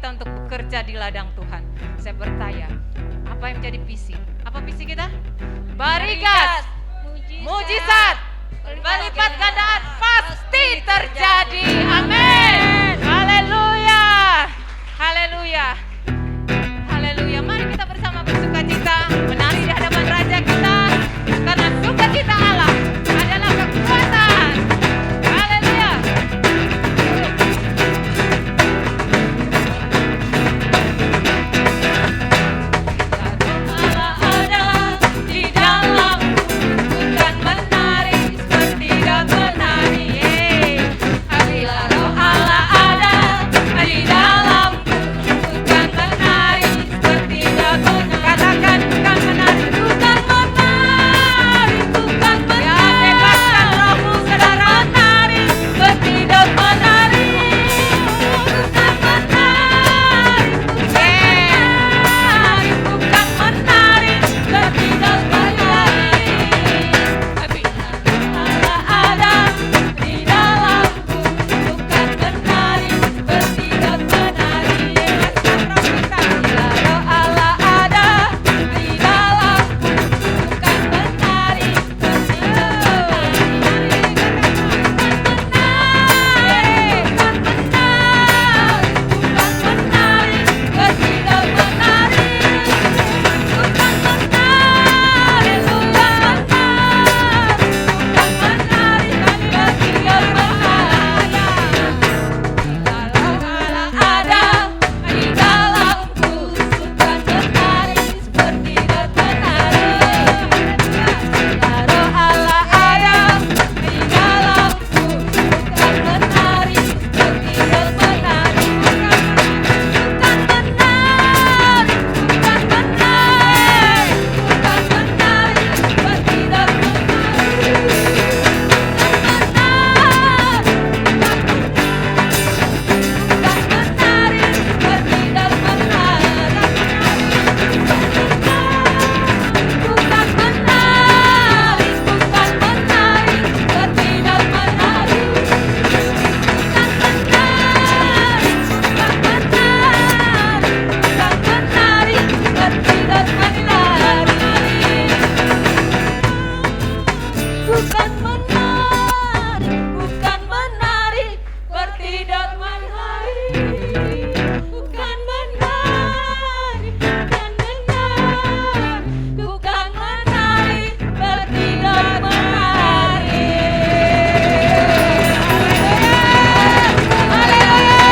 kita untuk bekerja di ladang Tuhan. Saya percaya, apa yang menjadi visi? Apa visi kita? Barigas, mujizat, berlipat gandaan pasti terjadi. Amin. Haleluya. Haleluya. Haleluya. Mari kita bersama bersukacita menari di hadapan Raja kita, karena sukacita Allah adalah kekuatan. Haleluya. Allah ada di dalamku, bukan menari seperti dan menari. Bila roh Allah ada di dalamku, bukan menari seperti dan menari. Katakan bukan menari, bukan menari, bukan menari. Ya, bebaskan rohmu saudara, menari seperti dan menari. Bukan menari, bukan menari seperti dan menari. Bila Allah ada di dalamku, bukan menari seperti dan menari. Bila roh Allah ada di dalamku, bukan menari seperti dan menari. Bukan menari, bukan menari seperti dan menari. Bukan menari, bukan menari seperti dan menari. Kalau Allah ada di dalamku, bukan menari seperti dan menari. Kalau Allah ada di dalamku, bukan menari seperti dan menari. Bukan menari, bukan menari, bukan menari seperti dan bukan menari, bukan menari seperti dan menari. Bukan menari, bukan menari, bukan menari seperti dan menari. Haleluya.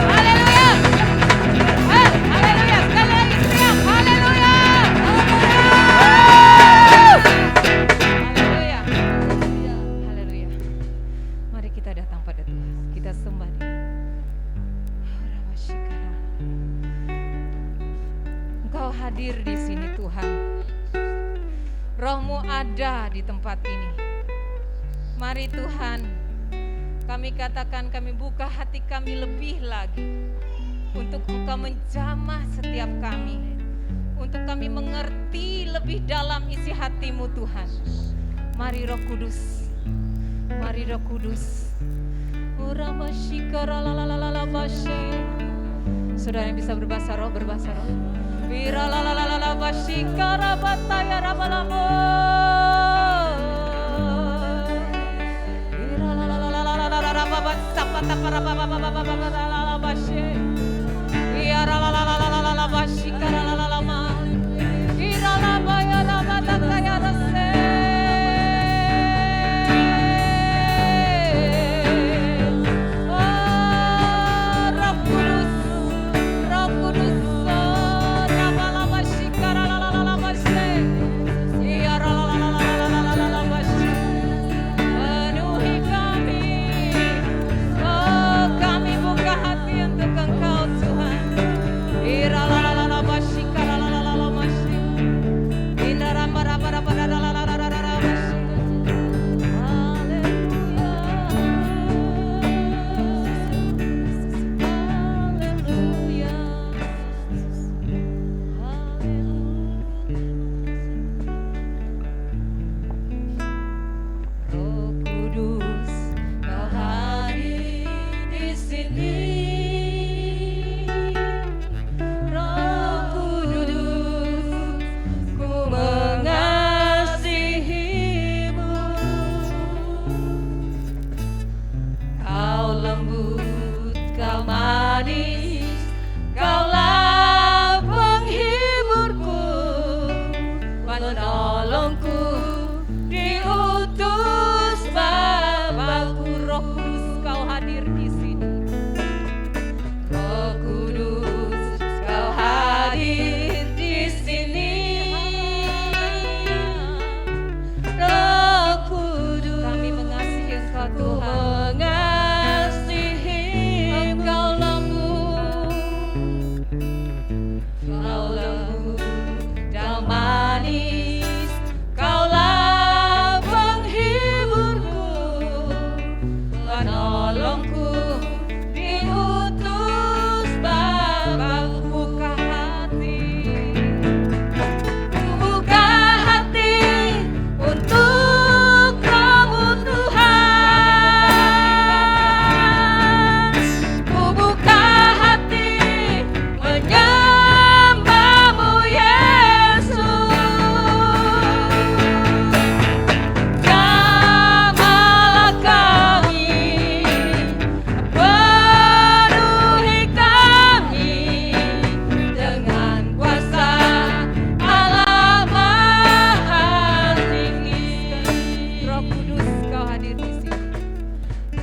Haleluya. Haleluya. Sekali lagi teriak haleluya. Haleluya. Haleluya. Mari kita datang pada Tuhan. Kita sembah Dia. Engkau hadir di sini Tuhan. Roh-Mu ada di tempat ini. Mari Tuhan, kami katakan, kami buka hati kami lebih lagi untuk Engkau menjamah setiap kami, untuk kami mengerti lebih dalam isi hati-Mu Tuhan. Mari Roh Kudus, mari Roh Kudus. Saudara yang bisa berbahasa roh, berbahasa roh. Penuhi kami, oh kami buka hati untuk Engkau. manis, Kaulah penghiburku, penolongku, diutus Bapakku. Roh Kudus, Kau hadir di sini. Roh Kudus, Kau hadir di sini. Roh Kudus, kami mengasihi Engkau Tuhan. Engkau lembut, Kau lembut dan manis, Kaulah penghiburku, penolongku, diutus Bapakku. Buka hati untuk Roh-Mu Tuhan. Ku buka hati menyembah-Mu Yesus. Jamahlah kami, penuhi kami dengan kuasa Allah Maha Tinggi. Roh Kudus, Kau hadir di sini.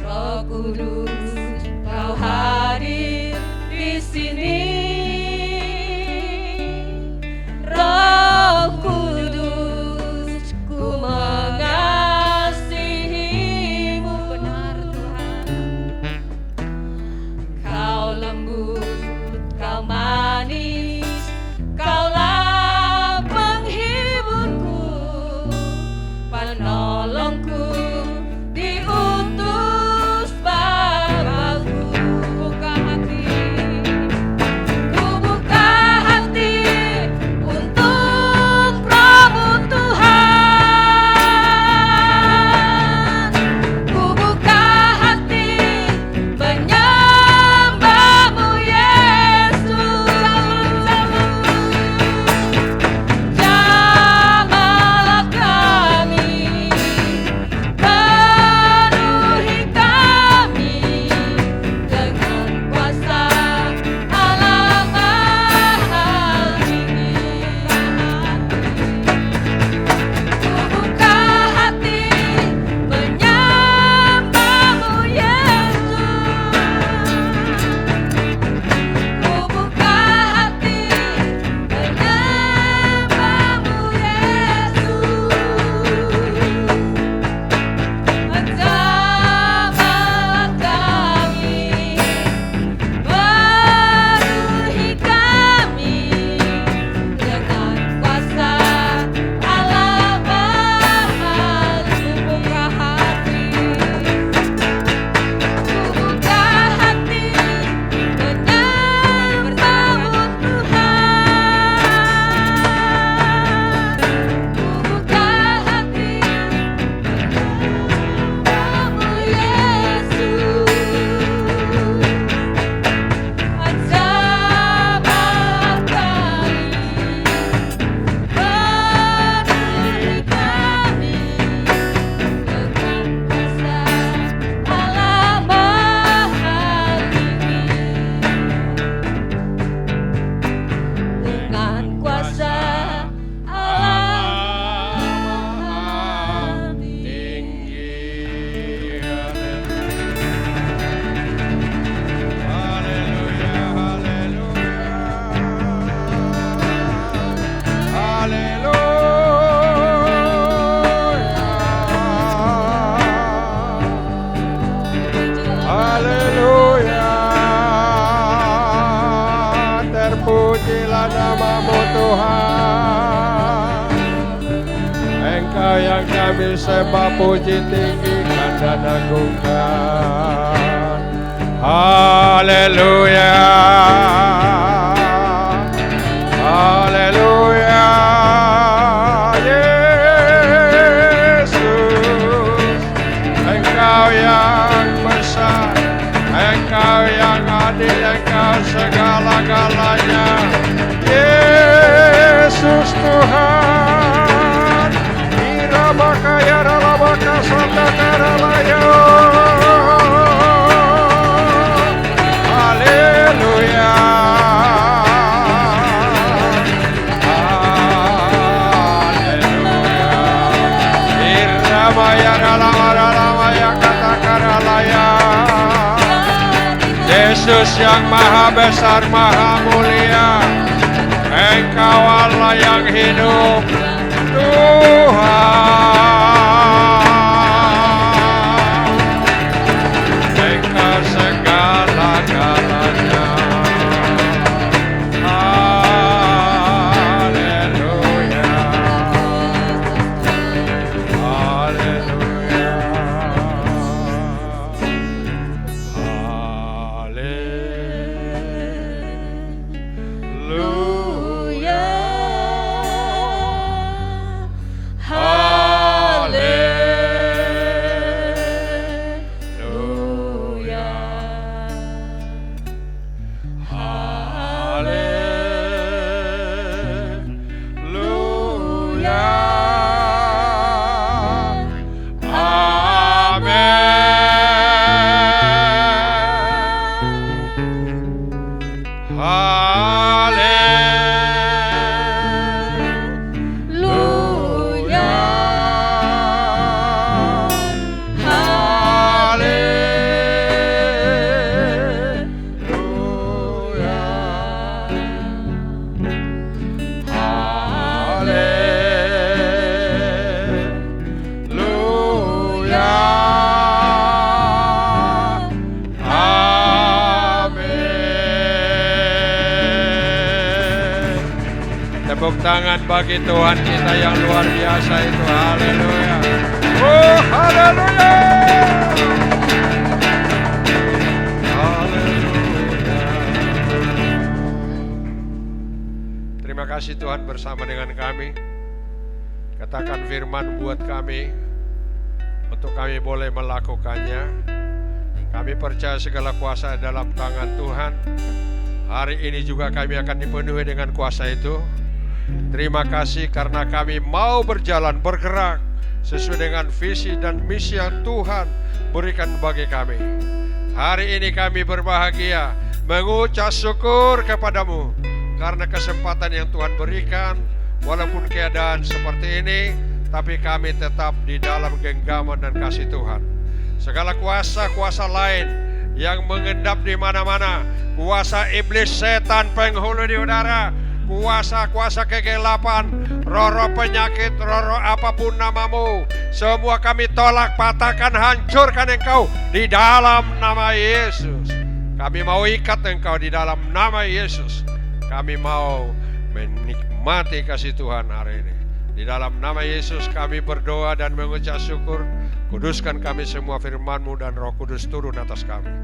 Roh Kudus, Kau hadir di sini. Roh Kudus, ku mengasihi-Mu. Benar Tuhan. Kau lembut, Kau manis, Kaulah penghiburku, penolongku, diutus Bapakku. Buka hati, ku buka hati untuk Roh-Mu Tuhan. Ku buka hati menyembah-Mu Yesus. Jamahlah kami, penuhi kami dengan kuasa Allah Maha Tinggi. Ku buka hati menyembah-Mu Yesus. Ku buka hati menyembah-Mu Yesus. Jamahlah kami, penuhi kami dengan kuasa Allah Maha. Ku buka hati, ku buka hati menyembah-Mu Tuhan. Ku buka hati menyembah-Mu Yesus. Jamahlah kami, penuhi kami dengan kuasa Allah Maha Tinggi. Dengan kuasa Allah Maha Tinggi. Haleluya. Terpujilah nama-Mu Tuhan. Engkau yang kami sembah, puji, tinggikan dan agungkan. Haleluya. Haleluya. Yesus, Engkau yang besar, Engkau yang adil, Engkau segala-galanya. Yesus Tuhan, Irabakaya Ralabaka Santa Karalaya. Haleluya. Kudus yang maha besar, maha mulia. Engkau Allah yang hidup, Tuhan. Engkau segala-galanya. Haleluya. Haleluya. Tepuk tangan bagi Tuhan kita yang luar biasa itu. Haleluya. Oh, haleluya. Haleluya. Terima kasih Tuhan bersama dengan kami. Katakan firman buat kami, untuk kami boleh melakukannya. Kami percaya segala kuasa dalam tangan Tuhan. Hari ini juga kami akan dipenuhi dengan kuasa itu. Terima kasih karena kami mau berjalan, bergerak sesuai dengan visi dan misi yang Tuhan berikan bagi kami. Hari ini kami berbahagia mengucap syukur kepadamu karena kesempatan yang Tuhan berikan. Walaupun keadaan seperti ini, tapi kami tetap di dalam genggaman dan kasih Tuhan. Segala kuasa-kuasa lain yang mengendap di mana-mana, kuasa iblis, setan, penghulu di udara, kuasa-kuasa kegelapan, roh-roh penyakit, roh-roh apapun namamu, semua kami tolak, patahkan, hancurkan engkau di dalam nama Yesus. Kami mau ikat engkau di dalam nama Yesus. Kami mau menikmati kasih Tuhan hari ini. Di dalam nama Yesus kami berdoa dan mengucap syukur. Kuduskan kami semua firman-Mu dan Roh Kudus turun atas kami.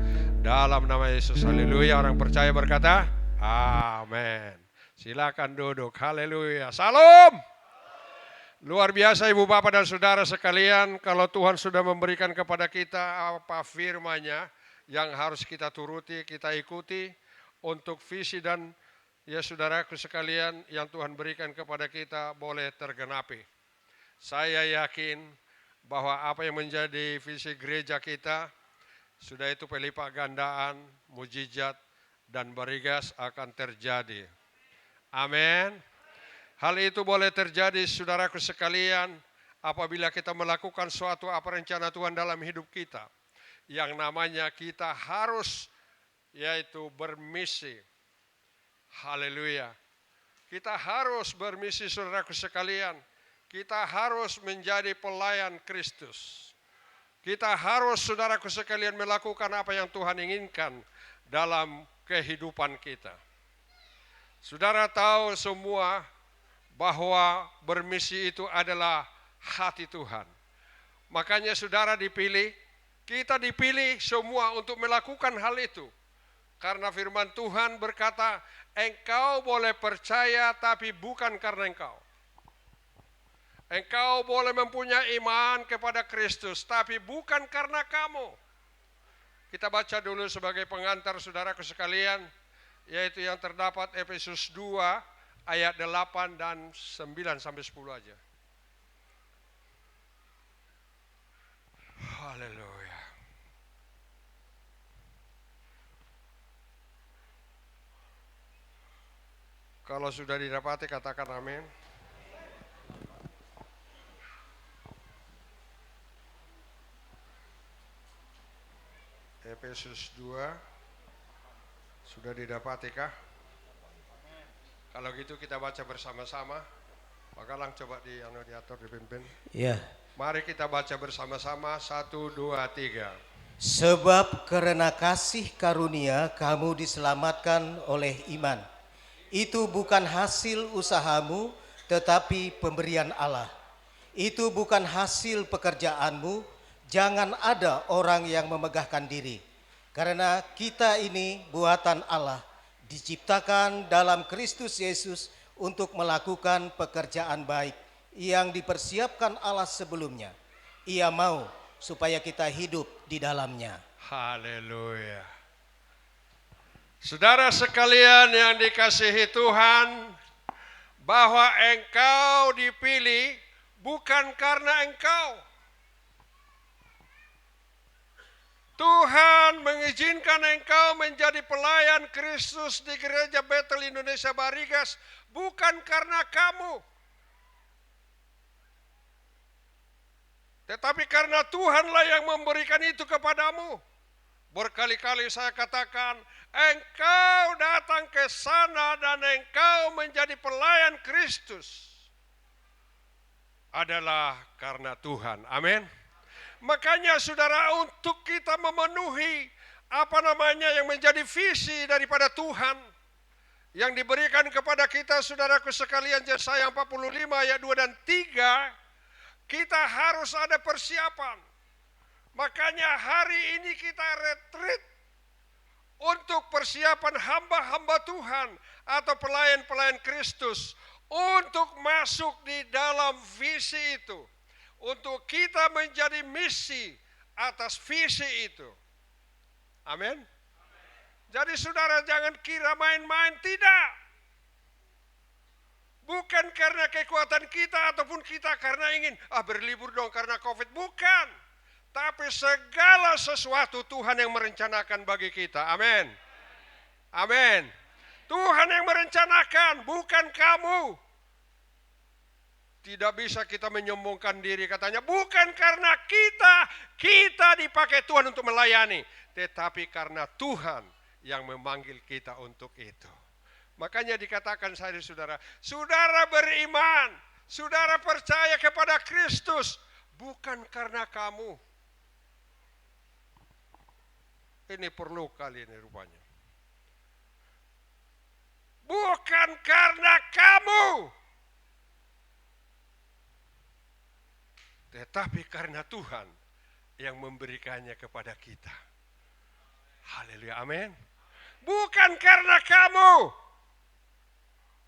Dalam nama Yesus, haleluya. Orang percaya berkata, amin. Silakan duduk. Haleluya. Salam. Luar biasa Ibu Bapak dan Saudara sekalian, kalau Tuhan sudah memberikan kepada kita apa firman-Nya yang harus kita turuti, kita ikuti untuk visi dan ya saudaraku sekalian yang Tuhan berikan kepada kita boleh tergenapi. Saya yakin bahwa apa yang menjadi visi gereja kita, sudah itu pelipat gandaan, mujizat dan berigas akan terjadi. Amin. Hal itu boleh terjadi saudaraku sekalian apabila kita melakukan suatu apa rencana Tuhan dalam hidup kita. Yang namanya kita harus yaitu bermisi. Haleluya. Kita harus bermisi saudaraku sekalian. Kita harus menjadi pelayan Kristus. Kita harus saudaraku sekalian melakukan apa yang Tuhan inginkan dalam kehidupan kita. Saudara tahu semua bahwa bermisi itu adalah hati Tuhan. Makanya saudara dipilih, kita dipilih semua untuk melakukan hal itu. Karena firman Tuhan berkata, engkau boleh percaya tapi bukan karena engkau. Engkau boleh mempunyai iman kepada Kristus tapi bukan karena kamu. Kita baca dulu sebagai pengantar saudaraku sekalian, yaitu yang terdapat Efesus 2 ayat 8 dan 9 sampai 10 aja. Haleluya. Kalau sudah didapati katakan amin. Efesus 2 Sudah didapatikah? Kalau gitu kita baca bersama-sama. Pak Galang coba diatur, dipimpin. Ya. Mari kita baca bersama-sama. 1, 2, 3. Sebab karena kasih karunia kamu diselamatkan oleh iman. Itu bukan hasil usahamu, tetapi pemberian Allah. Itu bukan hasil pekerjaanmu. Jangan ada orang yang memegahkan diri. Karena kita ini buatan Allah, diciptakan dalam Kristus Yesus untuk melakukan pekerjaan baik yang dipersiapkan Allah sebelumnya. Ia mau supaya kita hidup di dalamnya. Haleluya. Saudara sekalian yang dikasihi Tuhan, bahwa engkau dipilih bukan karena engkau. Tuhan mengizinkan engkau menjadi pelayan Kristus di Gereja Bethel Indonesia Barigas bukan karena kamu, tetapi karena Tuhanlah yang memberikan itu kepadamu. Berkali-kali saya katakan, engkau datang ke sana dan engkau menjadi pelayan Kristus adalah karena Tuhan. Amin. Makanya saudara, untuk kita memenuhi yang menjadi visi daripada Tuhan yang diberikan kepada kita, saudaraku sekalian, Yesaya 45 ayat 2 dan 3, kita harus ada persiapan. Makanya hari ini kita retreat untuk persiapan hamba-hamba Tuhan atau pelayan-pelayan Kristus untuk masuk di dalam visi itu. Untuk kita menjadi misi atas visi itu. Amin. Jadi saudara jangan kira main-main, tidak. Bukan karena kekuatan kita ataupun kita karena ingin berlibur dong karena COVID, bukan. Tapi segala sesuatu Tuhan yang merencanakan bagi kita. Amin. Amin. Tuhan yang merencanakan, bukan kamu. Tidak bisa kita menyombongkan diri, katanya bukan karena kita dipakai Tuhan untuk melayani, tetapi karena Tuhan yang memanggil kita untuk itu. Makanya dikatakan saudara beriman, saudara percaya kepada Kristus bukan karena kamu. Ini perlu kali ini rupanya. Bukan karena kamu, tetapi karena Tuhan yang memberikannya kepada kita. Haleluya, amin. Bukan karena kamu.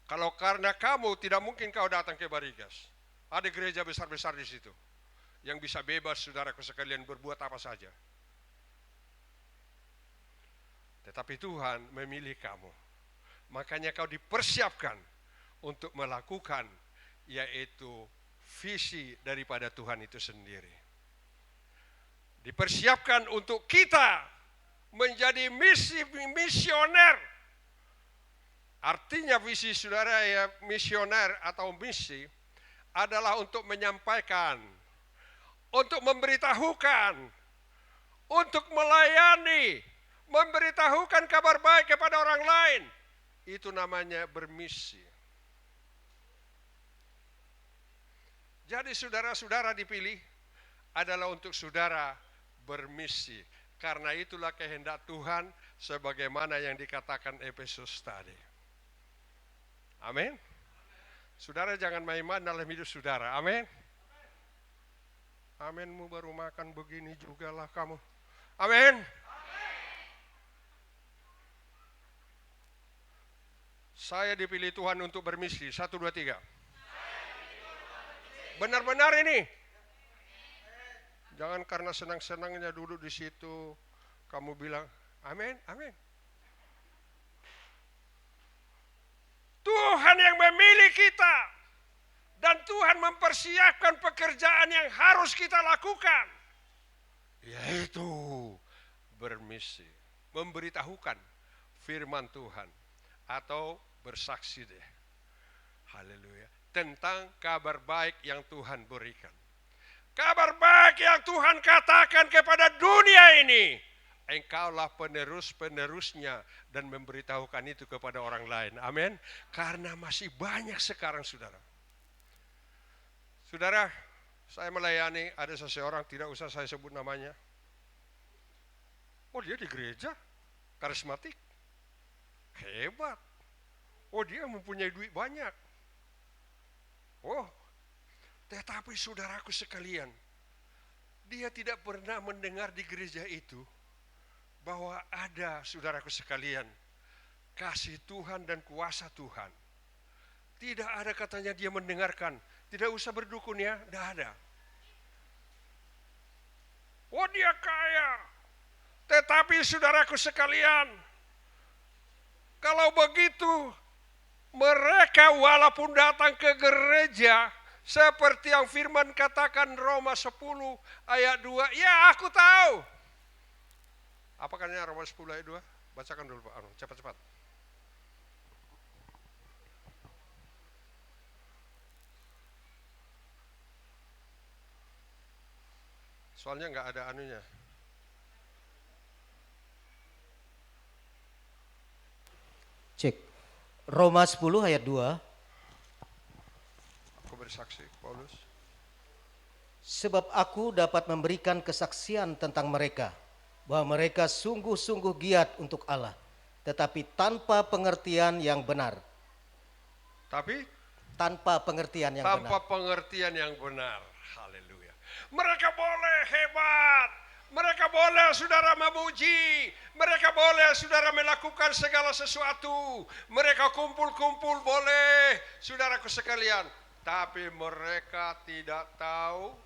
Kalau karena kamu, tidak mungkin kau datang ke Barigas. Ada gereja besar-besar di situ yang bisa bebas saudaraku sekalian berbuat apa saja. Tetapi Tuhan memilih kamu. Makanya kau dipersiapkan untuk melakukan, yaitu visi daripada Tuhan itu sendiri. Dipersiapkan untuk kita menjadi misioner. Artinya visi saudara ya, misioner atau misi adalah untuk menyampaikan, untuk memberitahukan, untuk melayani, memberitahukan kabar baik kepada orang lain. Itu namanya bermisi. Jadi saudara-saudara dipilih adalah untuk saudara bermisi. Karena itulah kehendak Tuhan sebagaimana yang dikatakan Efesus tadi. Amin. Saudara jangan main-main dalam hidup saudara. Amin. Aminmu baru makan begini jugalah kamu. Amin. Saya dipilih Tuhan untuk bermisi. 1, 2, 3. Benar-benar ini. Jangan karena senang-senangnya duduk di situ kamu bilang amin, amin. Tuhan yang memilih kita dan Tuhan mempersiapkan pekerjaan yang harus kita lakukan, yaitu bermisi, memberitahukan firman Tuhan atau bersaksi deh. Haleluya. Tentang kabar baik yang Tuhan berikan. Kabar baik yang Tuhan katakan kepada dunia ini engkaulah penerus-penerusnya dan memberitahukan itu kepada orang lain. Amin. Karena masih banyak sekarang saudara. Saudara, saya melayani ada seseorang, tidak usah saya sebut namanya. Oh, dia di gereja karismatik. Hebat. Oh, dia mempunyai duit banyak. Oh, tetapi saudaraku sekalian, dia tidak pernah mendengar di gereja itu bahwa ada, saudaraku sekalian, kasih Tuhan dan kuasa Tuhan. Tidak ada katanya dia mendengarkan. Tidak usah berdukun ya, tidak ada. Oh, dia kaya. Tetapi saudaraku sekalian, kalau begitu, mereka walaupun datang ke gereja, seperti yang firman katakan Roma 10 ayat 2, ya aku tahu. Apa katanya Roma 10 ayat 2? Bacakan dulu Pak Anu, cepat-cepat. Soalnya nggak ada anunya. Cek. Roma 10 ayat 2. Aku bersaksi, Paulus. Sebab aku dapat memberikan kesaksian tentang mereka, bahwa mereka sungguh-sungguh giat untuk Allah, tetapi tanpa pengertian yang benar. Tapi Tanpa pengertian yang benar. tanpa pengertian yang benar. Haleluya. Mereka boleh hebat. Mereka boleh saudara memuji. Mereka boleh saudara melakukan segala sesuatu. Mereka kumpul-kumpul boleh, saudaraku sekalian. Tapi mereka tidak tahu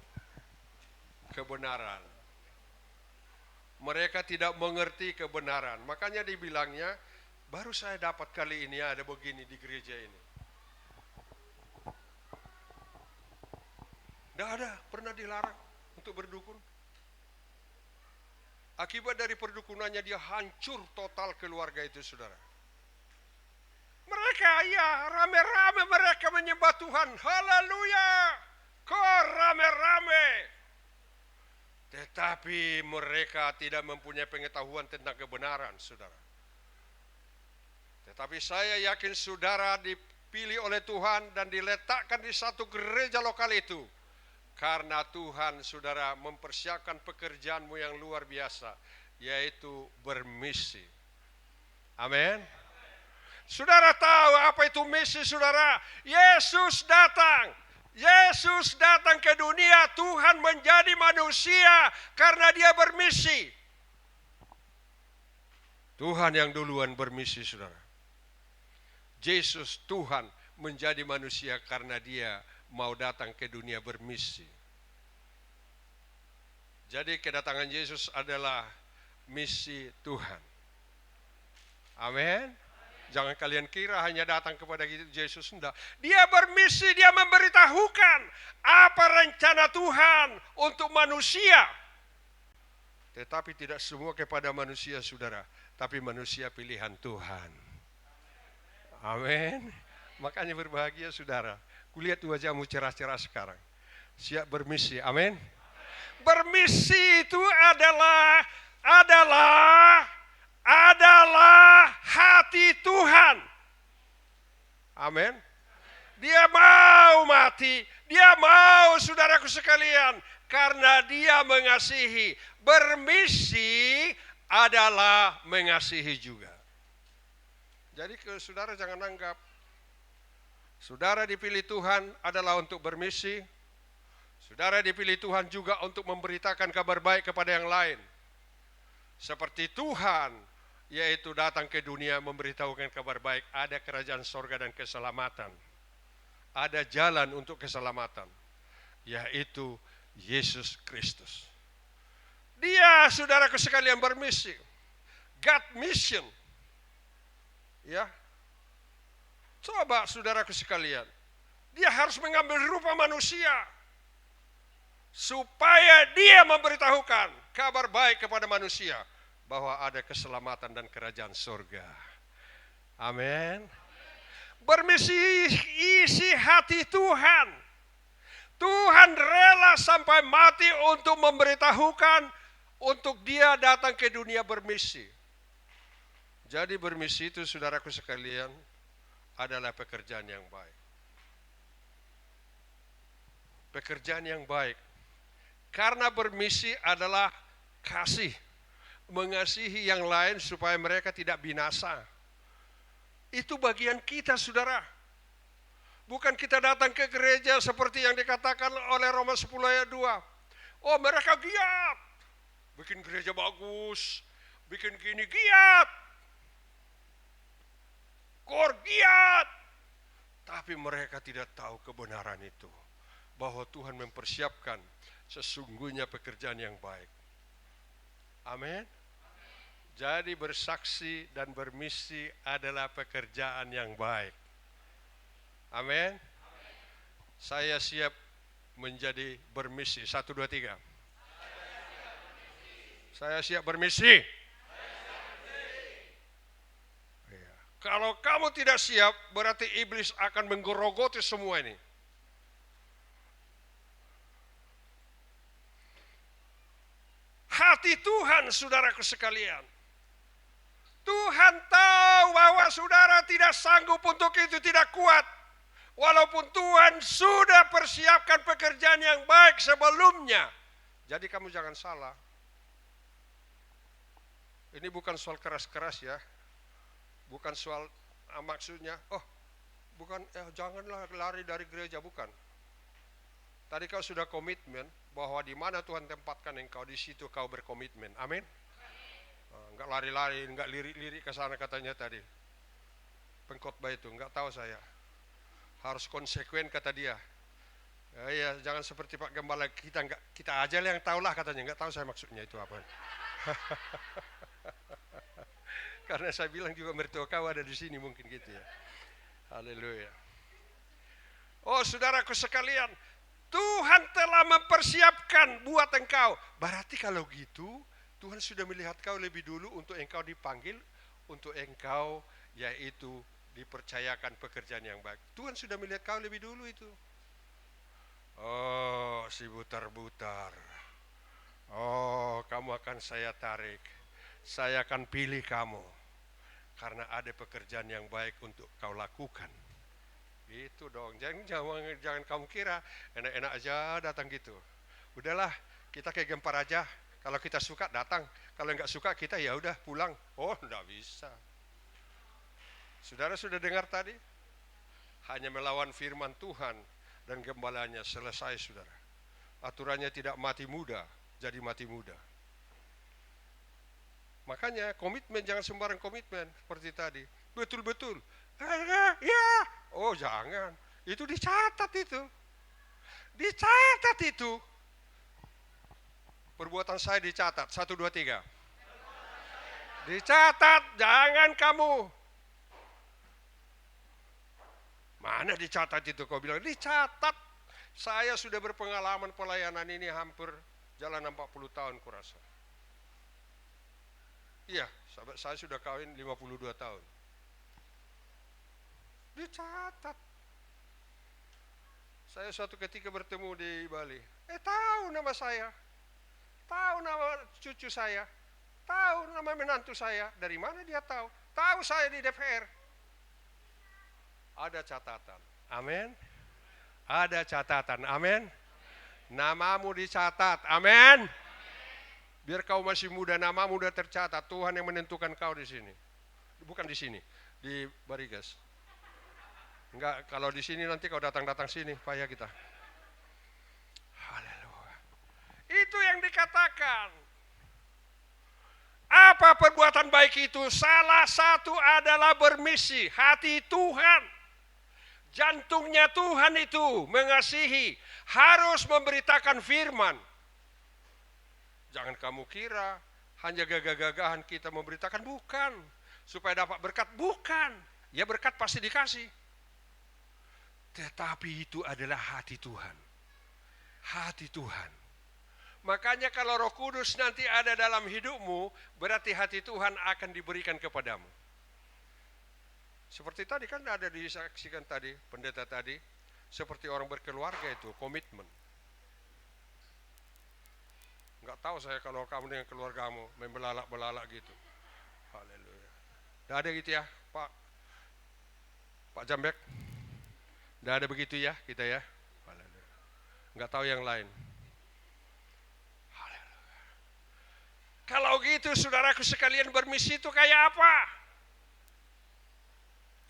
kebenaran. Mereka tidak mengerti kebenaran. Makanya dibilangnya, baru saya dapat kali ini ada begini di gereja ini. Tidak ada, pernah dilarang untuk berdukun. Akibat dari perdukunannya dia hancur total keluarga itu saudara. Mereka ya rame-rame mereka menyembah Tuhan. Haleluya. Kok rame-rame. Tetapi mereka tidak mempunyai pengetahuan tentang kebenaran saudara. Tetapi saya yakin saudara dipilih oleh Tuhan dan diletakkan di satu gereja lokal itu. Karena Tuhan saudara mempersiapkan pekerjaanmu yang luar biasa, yaitu bermisi. Amin. Saudara tahu apa itu misi saudara? Yesus datang. Yesus datang ke dunia, Tuhan menjadi manusia karena dia bermisi. Tuhan yang duluan bermisi saudara. Yesus Tuhan menjadi manusia karena dia mau datang ke dunia bermisi. Jadi kedatangan Yesus adalah misi Tuhan. Amin. Jangan kalian kira hanya datang kepada Yesus, enggak. Dia bermisi, dia memberitahukan apa rencana Tuhan untuk manusia. Tetapi tidak semua kepada manusia saudara, tapi manusia pilihan Tuhan. Amin. Makanya berbahagia saudara. Kulihat wajahmu cerah-cerah sekarang. Siap bermisi. Amin. Bermisi itu adalah hati Tuhan. Amin. Dia mau mati. Dia mau saudaraku sekalian. Karena dia mengasihi. Bermisi adalah mengasihi juga. Jadi saudara jangan anggap saudara dipilih Tuhan adalah untuk bermisi. Saudara dipilih Tuhan juga untuk memberitakan kabar baik kepada yang lain. Seperti Tuhan, yaitu datang ke dunia memberitahukan kabar baik. Ada kerajaan sorga dan keselamatan. Ada jalan untuk keselamatan. Yaitu Yesus Kristus. Dia saudaraku sekalian bermisi. God mission. Ya. Coba saudaraku sekalian, dia harus mengambil rupa manusia supaya dia memberitahukan kabar baik kepada manusia bahwa ada keselamatan dan kerajaan surga. Amin. Bermisi isi hati Tuhan. Tuhan rela sampai mati untuk memberitahukan untuk dia datang ke dunia bermisi. Jadi bermisi itu saudaraku sekalian adalah pekerjaan yang baik. Pekerjaan yang baik. Karena bermisi adalah kasih. Mengasihi yang lain supaya mereka tidak binasa. Itu bagian kita, saudara. Bukan kita datang ke gereja seperti yang dikatakan oleh Roma 10 ayat 2. Oh, mereka giat. Bikin gereja bagus. Bikin gini giat. Kor giat. Tapi mereka tidak tahu kebenaran itu. Bahwa Tuhan mempersiapkan sesungguhnya pekerjaan yang baik. Amin. Jadi bersaksi dan bermisi adalah pekerjaan yang baik. Amin. Saya siap menjadi bermisi. 1, 2, 3. Saya siap bermisi. Ya. Kalau kamu tidak siap, berarti iblis akan menggerogoti semua ini. Hati Tuhan, saudaraku sekalian. Tuhan tahu bahwa saudara tidak sanggup untuk itu, tidak kuat. Walaupun Tuhan sudah persiapkan pekerjaan yang baik sebelumnya. Jadi kamu jangan salah. Ini bukan soal keras-keras ya. Bukan soal maksudnya, bukan janganlah lari dari gereja, bukan. Tadi kau sudah komitmen bahwa di mana Tuhan tempatkan engkau, di situ kau berkomitmen. Amin. Enggak lari-lari, enggak lirik-lirik ke sana katanya tadi. Pengkhotbah itu, enggak tahu saya. Harus konsekuen kata dia. Ya, jangan seperti Pak Gembala, kita aja yang tahulah katanya, enggak tahu saya maksudnya itu apa. Karena saya bilang juga mertua kau ada di sini mungkin gitu ya. Haleluya. Oh, saudaraku sekalian, Tuhan telah mempersiapkan buat engkau. Berarti kalau gitu, Tuhan sudah melihat kau lebih dulu untuk engkau dipanggil, untuk engkau yaitu dipercayakan pekerjaan yang baik. Tuhan sudah melihat kau lebih dulu itu. Oh, si butar-butar. Oh, kamu akan saya tarik. Saya akan pilih kamu. Karena ada pekerjaan yang baik untuk kau lakukan. Gitu dong. Jangan kamu kira enak-enak aja datang gitu. Udahlah, kita kayak Gempar aja. Kalau kita suka datang, kalau enggak suka kita ya udah pulang. Oh, enggak bisa. Saudara sudah dengar tadi? Hanya melawan firman Tuhan dan gembalanya selesai, saudara. Aturannya tidak mati muda, jadi mati muda. Makanya komitmen, jangan sembarang komitmen seperti tadi. Betul-betul. Ya. Oh, jangan. Itu dicatat itu. Dicatat itu. Perbuatan saya dicatat. 1, 2, 3. Dicatat, jangan kamu. Mana dicatat itu kau bilang? Dicatat. Saya sudah berpengalaman pelayanan ini hampir jalan 40 tahun kurasa. Iya, sahabat saya sudah kawin 52 tahun. Dicatat. Saya suatu ketika bertemu di Bali. Tahu nama saya. Tahu nama cucu saya. Tahu nama menantu saya. Dari mana dia tahu? Tahu saya di DPR. Ada catatan. Amin. Ada catatan. Amin. Namamu dicatat. Amin. Biar kau masih muda, namamu sudah tercatat. Tuhan yang menentukan kau di sini. Bukan di sini, di Barigas. Enggak, kalau di sini nanti kau datang-datang sini, payah kita. Haleluya. Itu yang dikatakan. Apa perbuatan baik itu? Salah satu adalah bermisi, hati Tuhan. Jantungnya Tuhan itu mengasihi, harus memberitakan firman. Jangan kamu kira hanya gagah-gagahan kita memberitakan, bukan. Supaya dapat berkat, bukan. Ya berkat pasti dikasih. Tetapi itu adalah hati Tuhan. Hati Tuhan. Makanya kalau Roh Kudus nanti ada dalam hidupmu, berarti hati Tuhan akan diberikan kepadamu. Seperti tadi kan ada disaksikan tadi, pendeta tadi, seperti orang berkeluarga itu, komitmen. Nggak tahu saya kalau kamu dengan keluargamu membelalak-belalak gitu. Haleluya. Nggak ada gitu ya, Pak Jambek? Nggak ada begitu ya kita ya? Haleluya. Nggak tahu yang lain. Haleluya. Kalau gitu saudaraku sekalian, bermisi itu kayak apa?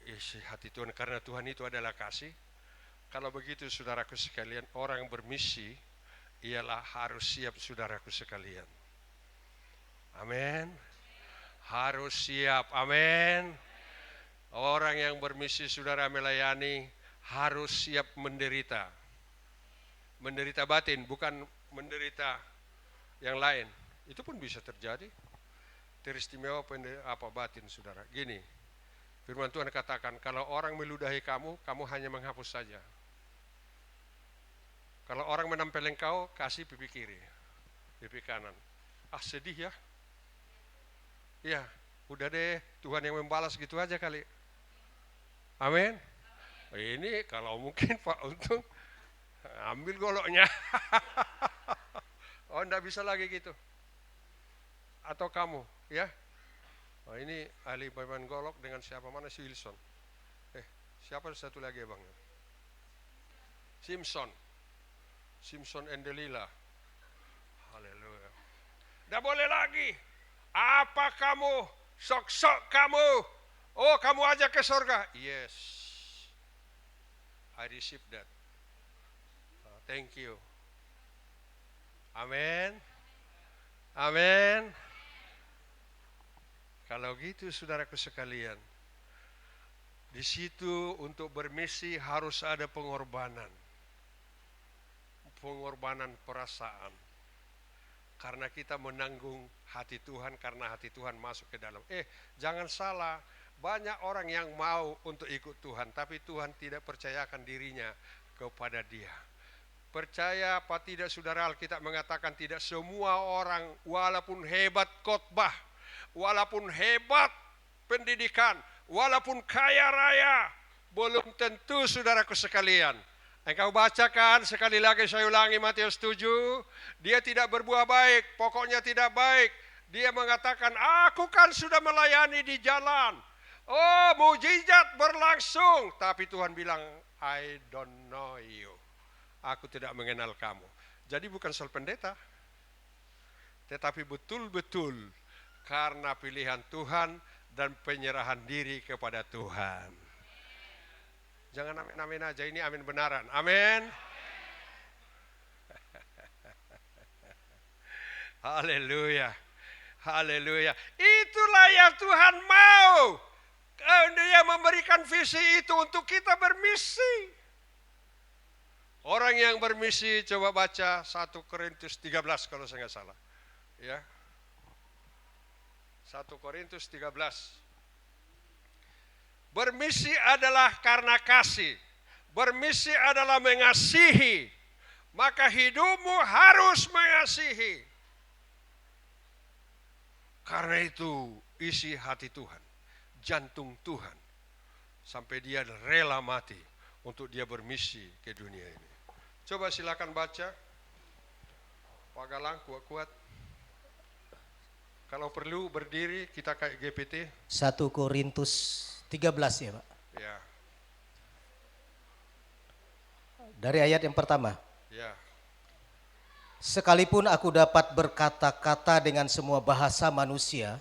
Isi hati Tuhan, karena Tuhan itu adalah kasih. Kalau begitu saudaraku sekalian, orang bermisi ialah harus siap saudaraku sekalian. Amin. Harus siap, amin. Orang yang bermisi saudara melayani harus siap menderita. Menderita batin, bukan menderita yang lain. Itu pun bisa terjadi. Teristimewa batin saudara. Gini, firman Tuhan katakan, kalau orang meludahi kamu, kamu hanya menghapus saja. Kalau orang menampel engkau, kasih pipi kiri, pipi kanan. Sedih ya? Ya, udah deh, Tuhan yang membalas gitu aja kali. Amin. Ini kalau mungkin Pak Untung ambil goloknya. Oh, enggak bisa lagi gitu. Atau kamu, ya? Oh, ini ahli bermain golok dengan siapa, mana si Wilson? Siapa satu lagi bang? Simpson and Delila. Haleluya. Tidak boleh lagi. Apa kamu? Sok-sok kamu. Oh, kamu aja ke surga. Yes. I receive that. Thank you. Amin. Amin. Kalau gitu saudaraku sekalian, di situ untuk bermisi harus ada pengorbanan. Pengorbanan perasaan. Karena kita menanggung hati Tuhan, karena hati Tuhan masuk ke dalam. Jangan salah, banyak orang yang mau untuk ikut Tuhan, tapi Tuhan tidak percayakan dirinya kepada dia. Percaya apa tidak saudara, Alkitab mengatakan tidak semua orang walaupun hebat khotbah, walaupun hebat pendidikan, walaupun kaya raya, belum tentu saudaraku sekalian. Engkau bacakan sekali lagi, saya ulangi Matius 7, dia tidak berbuah baik, pokoknya tidak baik. Dia mengatakan, aku kan sudah melayani di jalan. Oh, mujizat berlangsung. Tapi Tuhan bilang, I don't know you. Aku tidak mengenal kamu. Jadi bukan soal pendeta, tetapi betul-betul karena pilihan Tuhan dan penyerahan diri kepada Tuhan. Jangan amin-amin aja, ini amin benaran. Amin. Haleluya. Haleluya. Itulah yang Tuhan mau. Dia memberikan visi itu untuk kita bermisi. Orang yang bermisi, coba baca 1 Korintus 13 kalau saya nggak salah. Ya. 1 Korintus 13. Bermisi adalah karena kasih. Bermisi adalah mengasihi. Maka hidupmu harus mengasihi. Karena itu isi hati Tuhan, jantung Tuhan. Sampai dia rela mati untuk dia bermisi ke dunia ini. Coba silakan baca. Pak Galang kuat-kuat. Kalau perlu berdiri kita kayak GPT. 1 Korintus 13 ya Pak. Ya. Dari ayat yang pertama. Ya. Sekalipun aku dapat berkata-kata dengan semua bahasa manusia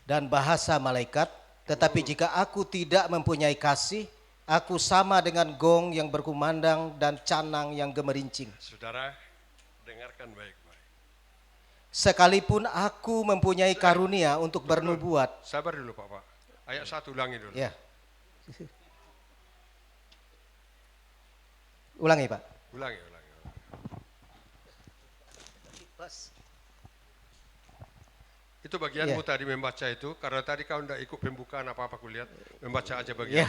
dan bahasa malaikat, tetapi jika aku tidak mempunyai kasih, aku sama dengan gong yang berkumandang dan canang yang gemerincing. Saudara, dengarkan baik-baik. Sekalipun aku mempunyai karunia untuk bernubuat. Sabar dulu Pak. Ayat 1 ulangi dulu. Ya. Ulangi Pak. Ulangi. Itu bagianmu tadi membaca itu, karena tadi kau tidak ikut pembukaan apa-apa kulihat, membaca aja bagian.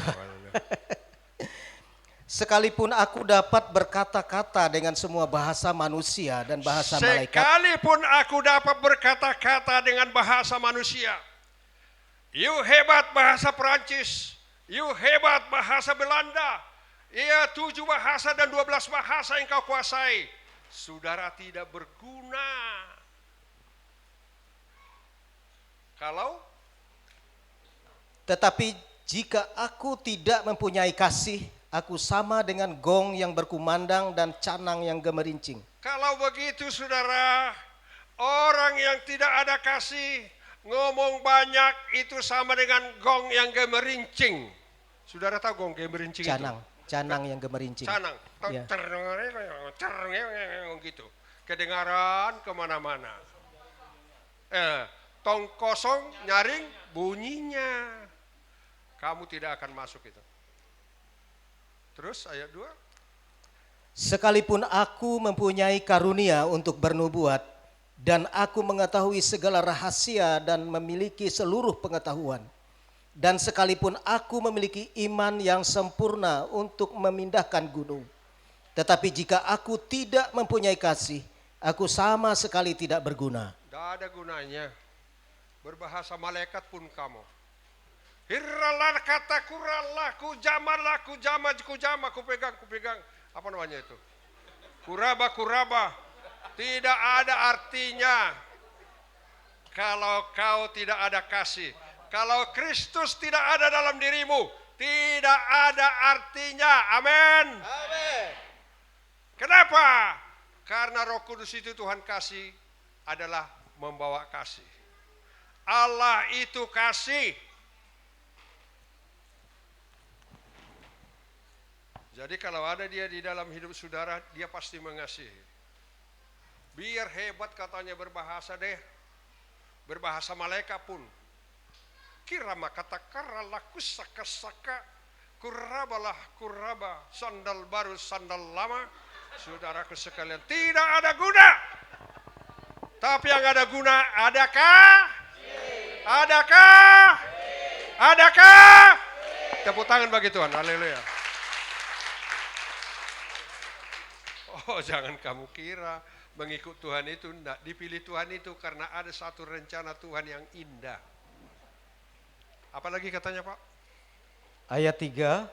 Sekalipun aku dapat berkata-kata dengan semua bahasa manusia dan bahasa malaikat. Sekalipun aku dapat berkata-kata dengan bahasa manusia. You hebat bahasa Perancis, you hebat bahasa Belanda. Iya 7 bahasa dan 12 bahasa yang kau kuasai. Saudara tidak berguna Kalau Tetapi jika aku tidak mempunyai kasih, aku sama dengan gong yang berkumandang dan canang yang gemerincing. Kalau begitu saudara, orang yang tidak ada kasih, ngomong banyak itu sama dengan gong yang gemerincing. Saudara tahu gong gemerincing Canang yang gemerincing. itu? Canang. Ya. Gitu. Kedengaran kemana-mana. Tong kosong nyaring bunyinya. Kamu tidak akan masuk itu. Terus ayat 2. Sekalipun aku mempunyai karunia untuk bernubuat, dan aku mengetahui segala rahasia dan memiliki seluruh pengetahuan, dan sekalipun aku memiliki iman yang sempurna untuk memindahkan gunung, tetapi jika aku tidak mempunyai kasih, aku sama sekali tidak berguna. Tidak ada gunanya. Berbahasa malaikat pun kamu. Hirralah kata kurallah, kujama, kupegang. Apa namanya itu? Kuraba. Tidak ada artinya kalau kau tidak ada kasih. Kalau Kristus tidak ada dalam dirimu, tidak ada artinya. Amin. Amin. Kenapa? Karena Roh Kudus itu Tuhan kasih adalah membawa kasih. Allah itu kasih. Jadi kalau ada dia di dalam hidup saudara, dia pasti mengasihi. Biar hebat katanya berbahasa deh. Berbahasa malaikat pun. Kirama kata karalah kusaka, kuraba, sandal baru, sandal lama. Saudaraku sekalian, tidak ada guna. Tapi yang ada guna, adakah? Adakah? Tepuk tangan bagi Tuhan, haleluya. Oh, jangan kamu kira mengikut Tuhan itu enggak, dipilih Tuhan itu karena ada satu rencana Tuhan yang indah. Apalagi katanya, Pak? Ayat 3.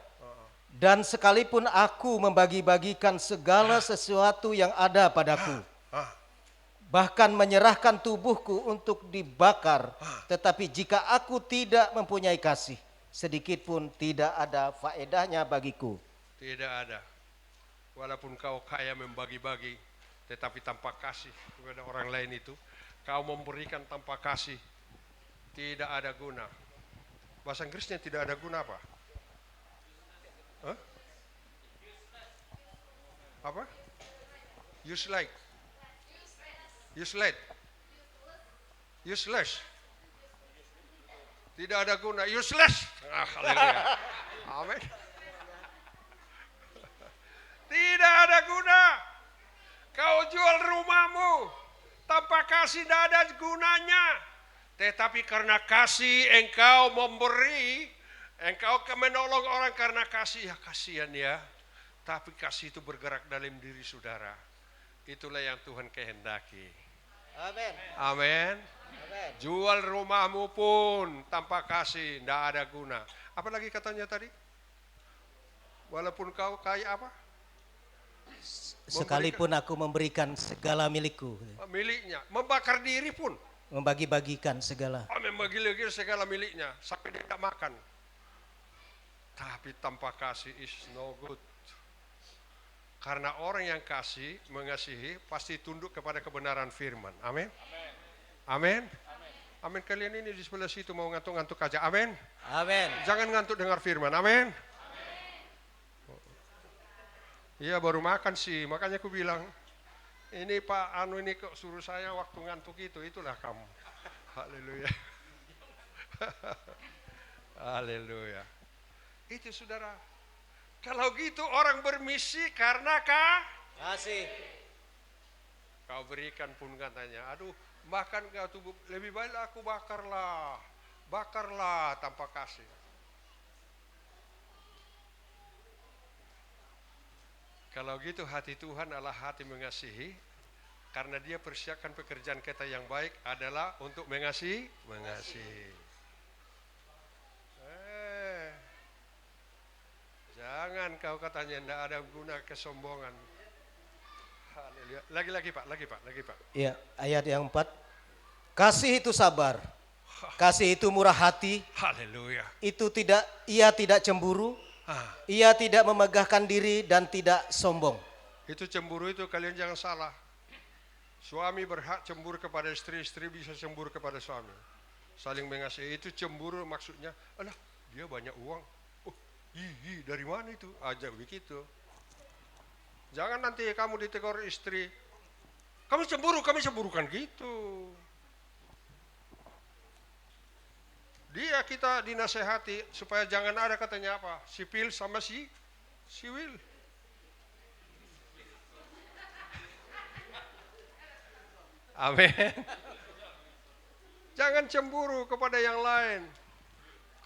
Dan sekalipun aku membagi-bagikan segala sesuatu yang ada padaku, bahkan menyerahkan tubuhku untuk dibakar, tetapi jika aku tidak mempunyai kasih, sedikit pun tidak ada faedahnya bagiku. Tidak ada. Walaupun kau kaya membagi-bagi, tetapi tanpa kasih kepada orang lain itu, kau memberikan tanpa kasih, tidak ada guna. Bahasa Inggrisnya tidak ada guna apa? Huh? Apa? Useless. Tidak ada guna, useless. Haleluya. Amin. Tidak ada guna. Kau jual rumahmu tanpa kasih, tidak ada gunanya. Tetapi karena kasih engkau memberi, engkau menolong orang karena kasih, ya kasihan ya. Tapi kasih itu bergerak dalam diri saudara. Itulah yang Tuhan kehendaki. Amin. Amin. Jual rumahmu pun tanpa kasih, tidak ada guna. Apalagi katanya tadi? Walaupun kau kaya apa? Sekalipun aku memberikan segala milikku, Miliknya, membakar diri pun. membagi-bagikan segala. Membagi-bagi segala miliknya sampai dia tak makan. Tapi tanpa kasih is no good. Karena orang yang kasih, mengasihi pasti tunduk kepada kebenaran firman. Amin. Amin. Amin. Kalian ini di sebelah situ mau ngantuk-ngantuk aja. Amin. Amin. Jangan ngantuk dengar firman. Amin. Iya baru makan sih, makanya aku bilang, ini Pak Anu ini kok suruh saya waktu ngantuk itulah kamu. Haleluya. Haleluya. Itu saudara, kalau gitu orang bermisi karena Kasih. kau berikan pun katanya, aduh makan kau tubuh, lebih baik aku bakarlah tanpa kasih. Kalau gitu hati Tuhan adalah hati mengasihi, karena dia persiapkan pekerjaan kita yang baik adalah untuk mengasihi. Jangan kau katanya tidak ada guna kesombongan. Haleluya. Lagi Pak. Ya, ayat yang 4. Kasih itu sabar. Kasih itu murah hati, Haleluya. ia tidak cemburu, Ah, ia tidak memegahkan diri dan tidak sombong. itu cemburu itu kalian jangan salah. Suami berhak cemburu kepada istri, istri bisa cemburu kepada suami. Saling mengasihi, itu cemburu maksudnya, alah dia banyak uang. Oh, dari mana itu? Aja begitu. Jangan nanti kamu ditegur istri, kami cemburukan gitu. Dia kita dinasehati supaya jangan ada katanya apa, sipil sama siwil. Amin. Jangan cemburu kepada yang lain.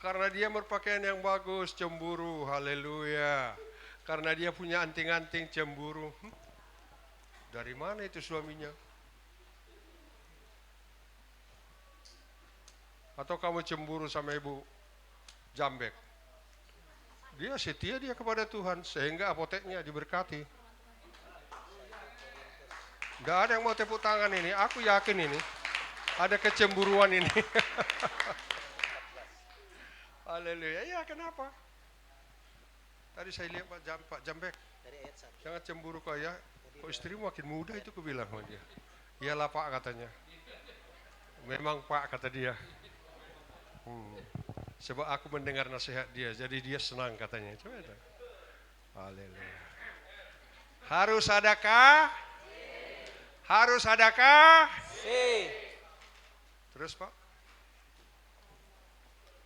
Karena dia berpakaian yang bagus, cemburu. Haleluya. Karena dia punya anting-anting, cemburu. Dari mana itu suaminya? Atau kamu cemburu sama ibu Jambek? Dia setia dia kepada Tuhan, sehingga apoteknya diberkati. Gak ada yang mau tepuk tangan ini, aku yakin ini. Ada kecemburuan ini. Haleluya. Ya kenapa? Tadi saya lihat Pak Jambek. Jangan cemburu kau ya. Kok istrimu makin muda itu aku bilang sama dia. Iyalah Pak katanya. Memang Pak kata dia. Sebab aku mendengar nasihat dia, jadi dia senang katanya. Coba itu. Haleluya. Harus adakah? Harus adakah? Terus Pak?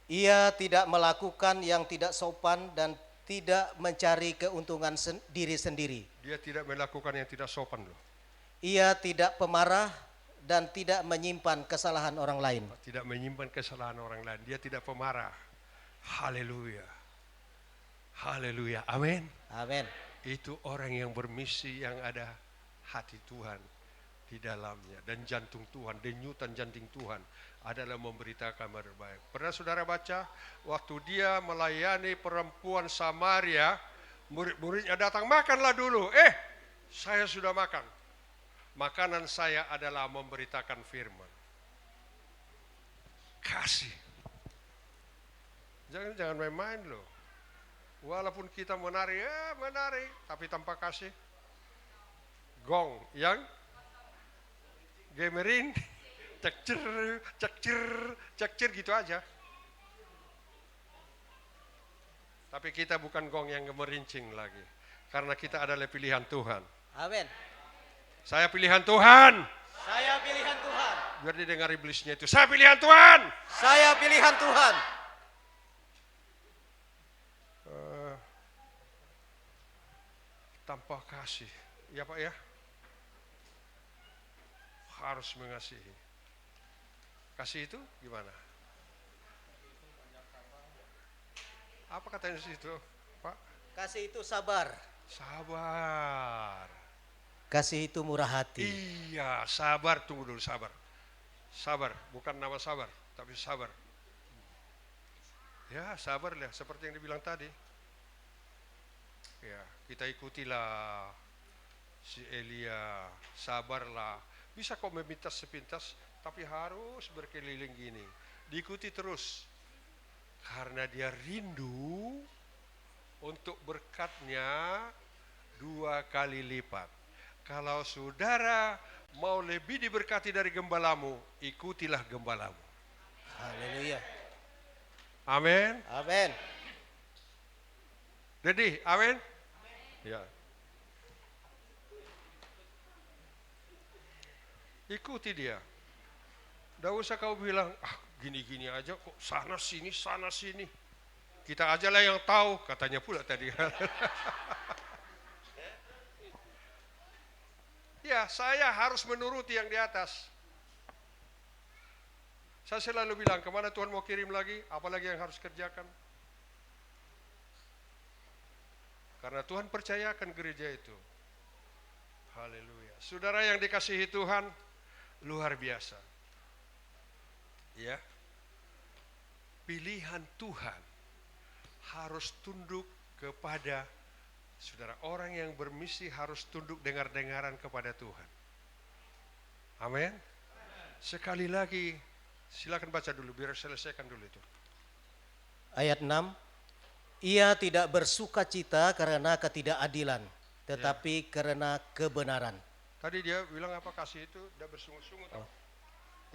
Ia tidak melakukan yang tidak sopan dan tidak mencari keuntungan diri sendiri. Dia tidak melakukan yang tidak sopan loh. Ia tidak pemarah dan tidak menyimpan kesalahan orang lain. Tidak menyimpan kesalahan orang lain. Dia tidak pemarah. Haleluya. Haleluya. Amin. Amin. Itu orang yang bermisi, yang ada hati Tuhan di dalamnya, dan jantung Tuhan, denyutan jantung Tuhan adalah memberitakan kabar baik. Pernah saudara baca waktu dia melayani perempuan Samaria, murid-muridnya datang, makanlah dulu. Saya sudah makan. Makanan saya adalah memberitakan firman. Kasih. Jangan main-main loh. Walaupun kita menari, tapi tanpa kasih. Gong yang gemerin, cekcer gitu aja. Tapi kita bukan gong yang gemerincing lagi. Karena kita adalah pilihan Tuhan. Amin. Saya pilihan Tuhan. Saya pilihan Tuhan. Biar didengar iblisnya itu. Saya pilihan Tuhan. Saya pilihan Tuhan. Tanpa kasih. Ya Pak ya. Harus mengasihi. Kasih itu gimana? Apa katanya di situ, Pak? Kasih itu sabar. Sabar. Kasih itu murah hati. Iya, sabar. Tunggu dulu, sabar. Sabar, bukan nama sabar, tapi sabar. Ya, sabar lah, seperti yang dibilang tadi. Ya, kita ikutilah si Elia, sabarlah. Bisa kok memintas sepintas, tapi harus berkeliling gini. Diikuti terus. Karena dia rindu untuk berkatnya 2 kali lipat. Kalau saudara mau lebih diberkati dari gembalamu, ikutilah gembalamu. Haleluya. Amin. Amin. Jadi, amin. Ya. Ikuti dia. Tidak usah kau bilang, gini-gini aja kok, sana sini. Kita aja lah yang tahu, katanya pula tadi. Ya, saya harus menuruti yang di atas. Saya selalu bilang, kemana Tuhan mau kirim lagi, apalagi yang harus kerjakan. Karena Tuhan percayakan gereja itu. Haleluya. Saudara yang dikasihi Tuhan, luar biasa. Ya. Pilihan Tuhan harus tunduk kepada saudara. Orang yang bermisi harus tunduk dengar-dengaran kepada Tuhan. Amin. Sekali lagi, Silakan baca dulu biar selesaikan dulu itu. Ayat 6, ia tidak bersuka cita karena ketidakadilan, tetapi karena kebenaran. Tadi dia bilang apa? Kasih itu tidak bersungut-sungut.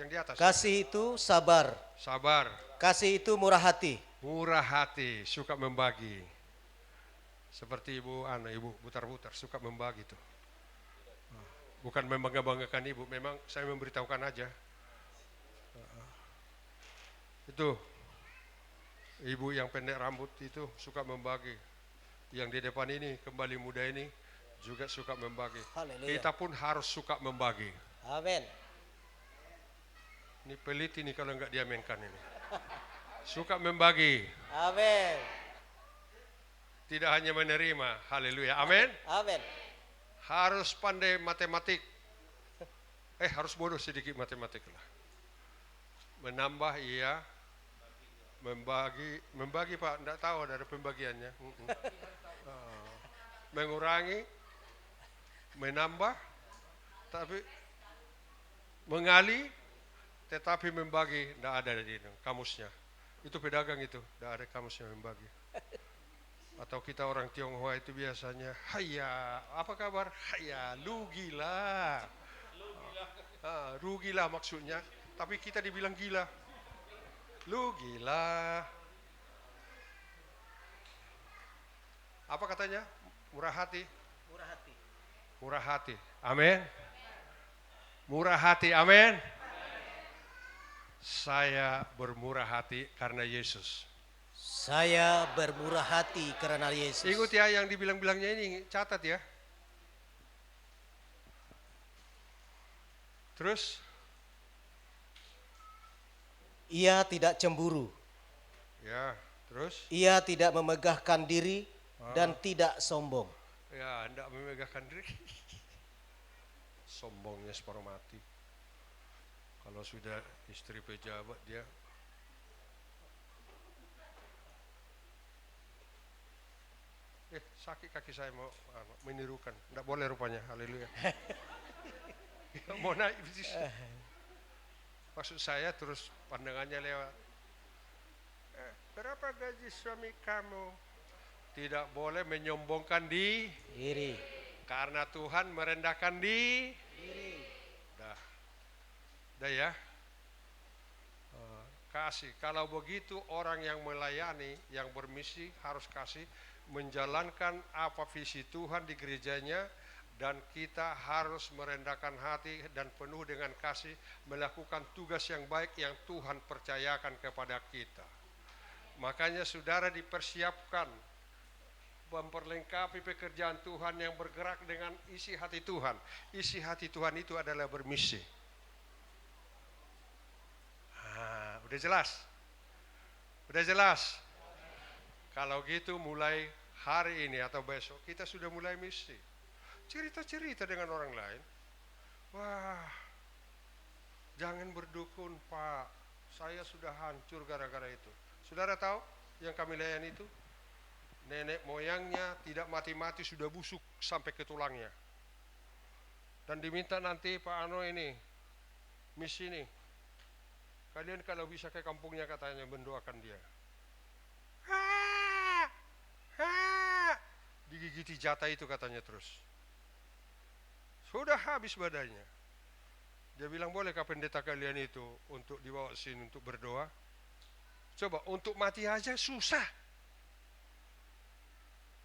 Yang di atas. Kasih itu sabar, Sabar, kasih itu murah hati, murah hati, suka membagi. Seperti ibu putar-putar suka membagi tuh. Bukan membangga-banggakan ibu, memang saya memberitahukan aja. Itu ibu yang pendek rambut itu suka membagi. Yang di depan ini kembali muda ini juga suka membagi. Haleluya. Kita pun harus suka membagi. Amin. Ini pelit ini kalau nggak diaminkan ini. Suka membagi, Amin. tidak hanya menerima. Haleluya. Amin. Amin. Harus pandai matematik. Harus bodoh sedikit matematik lah. Menambah iya, membagi Pak, enggak tahu ada pembagiannya. Mengurangi, menambah, tapi mengali, tetapi membagi enggak ada di kamusnya. Itu pedagang itu, enggak ada kamusnya membagi. Atau kita orang Tionghoa itu biasanya, haya, apa kabar? Haya, rugilah. Rugilah maksudnya, tapi kita dibilang gila. Lu gila. Apa katanya? Murah hati. Murah hati. Murah hati. Amin. Murah hati. Amin. Saya bermurah hati karena Yesus. Saya bermurah hati karena Yesus. Ingat ya yang dibilang-bilangnya ini, catat ya. Terus? Ia tidak cemburu. Ya, terus? Ia tidak memegahkan diri dan tidak sombong. Ya, tidak memegahkan diri. Sombongnya separuh mati. Kalau sudah istri pejabat dia. Sakit kaki saya mau menirukan. Tidak boleh rupanya. Haleluya. Mau naik. Maksud saya terus pandangannya lewat. Berapa gaji suami kamu? Tidak boleh menyombongkan Diri. karena Tuhan merendahkan diri. Dah ya. Kasih. Kalau begitu orang yang melayani, yang bermisi harus kasih, menjalankan apa visi Tuhan di gerejanya, dan kita harus merendahkan hati dan penuh dengan kasih melakukan tugas yang baik yang Tuhan percayakan kepada kita. Makanya saudara dipersiapkan memperlengkapi pekerjaan Tuhan yang bergerak dengan isi hati Tuhan. Isi hati Tuhan itu adalah bermisi. Udah jelas? Udah jelas? Kalau gitu mulai hari ini atau besok kita sudah mulai misi. Cerita-cerita dengan orang lain. Wah, jangan berdukun Pak, saya sudah hancur gara-gara itu. Saudara tahu yang kami layani itu? Nenek moyangnya tidak mati-mati sudah busuk sampai ke tulangnya. Dan diminta nanti Pak Ano ini, misi ini. Kalian kalau bisa ke kampungnya katanya mendoakan dia. Digigiti jatah itu katanya terus. Sudah habis badannya. Dia bilang bolehkah pendeta kalian itu untuk dibawa sini untuk berdoa? Coba untuk mati aja susah.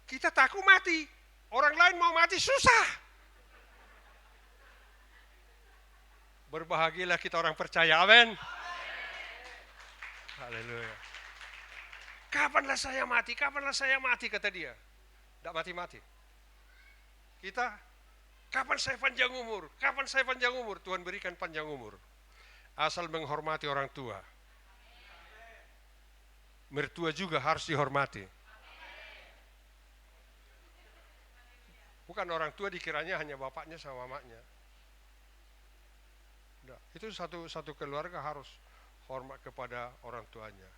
Kita takut mati. Orang lain mau mati susah. Berbahagialah kita orang percaya. Amin. Haleluya. Kapanlah saya mati? Kapanlah saya mati kata dia. Tidak mati-mati. Kita kapan saya panjang umur? Kapan saya panjang umur? Tuhan berikan panjang umur. Asal menghormati orang tua. Mertua juga harus dihormati. Bukan orang tua dikiranya hanya bapaknya sama mamanya. Nah, itu satu keluarga harus hormat kepada orang tuanya.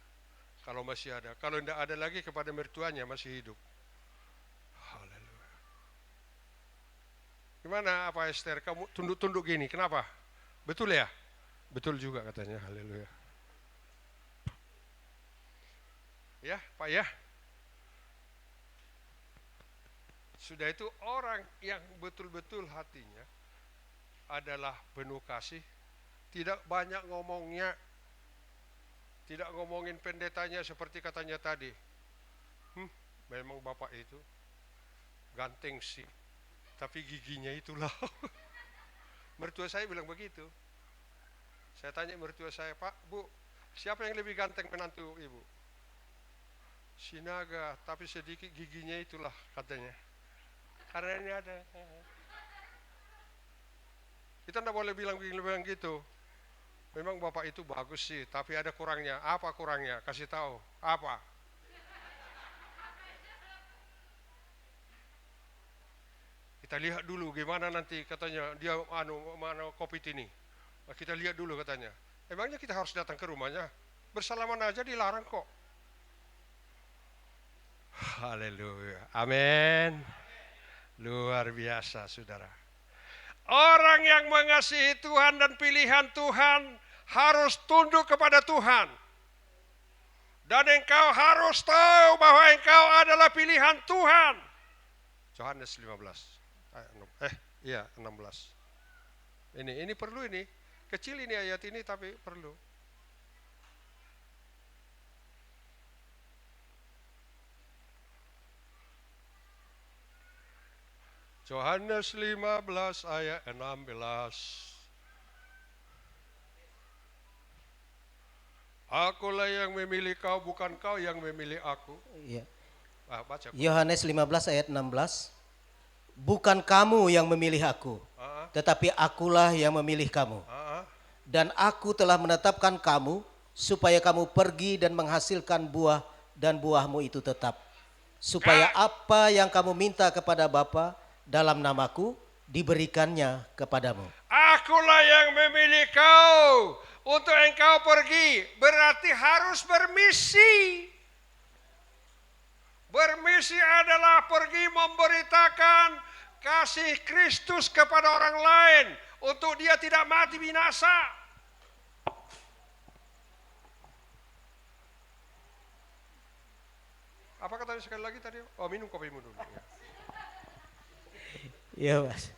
Kalau masih ada. Kalau tidak ada lagi kepada mertuanya masih hidup. Haleluya. Gimana apa Esther? Kamu tunduk-tunduk gini. Kenapa? Betul ya? Betul juga katanya. Haleluya. Ya, Pak ya. Sudah itu orang yang betul-betul hatinya adalah penuh kasih, tidak banyak ngomongnya, tidak ngomongin pendetanya seperti katanya tadi. Memang bapak itu ganteng sih, tapi giginya itulah. Mertua saya bilang begitu. Saya tanya mertua saya, Pak, Bu, siapa yang lebih ganteng menantu ibu? Sinaga, tapi sedikit giginya itulah katanya. Karena ini ada. Kita tidak boleh bilang gitu. Memang bapak itu bagus sih, tapi ada kurangnya. Apa kurangnya? Kasih tahu. Apa? Kita lihat dulu gimana nanti katanya dia mana COVID ini. Nah, kita lihat dulu katanya. Emangnya kita harus datang ke rumahnya? Bersalaman aja dilarang kok. Haleluya. Amin. Luar biasa, saudara. Orang yang mengasihi Tuhan dan pilihan Tuhan harus tunduk kepada Tuhan. Dan engkau harus tahu bahwa engkau adalah pilihan Tuhan. Yohanes 15. 16. Ini perlu ini. Kecil ini ayat ini tapi perlu. Yohanes 15 ayat 16. Akulah yang memilih kau, bukan kau yang memilih aku. Iya. Baca. Yohanes 15 ayat 16. Bukan kamu yang memilih aku, tetapi akulah yang memilih kamu. Dan aku telah menetapkan kamu supaya kamu pergi dan menghasilkan buah dan buahmu itu tetap. Supaya apa yang kamu minta kepada Bapa dalam namaku diberikannya kepadamu. Akulah yang memilih kau untuk engkau pergi, berarti harus bermisi. Bermisi adalah pergi memberitakan kasih Kristus kepada orang lain untuk dia tidak mati binasa. Apa katanya sekali lagi tadi? Oh, minum kopimu dulu. Ya, Mas.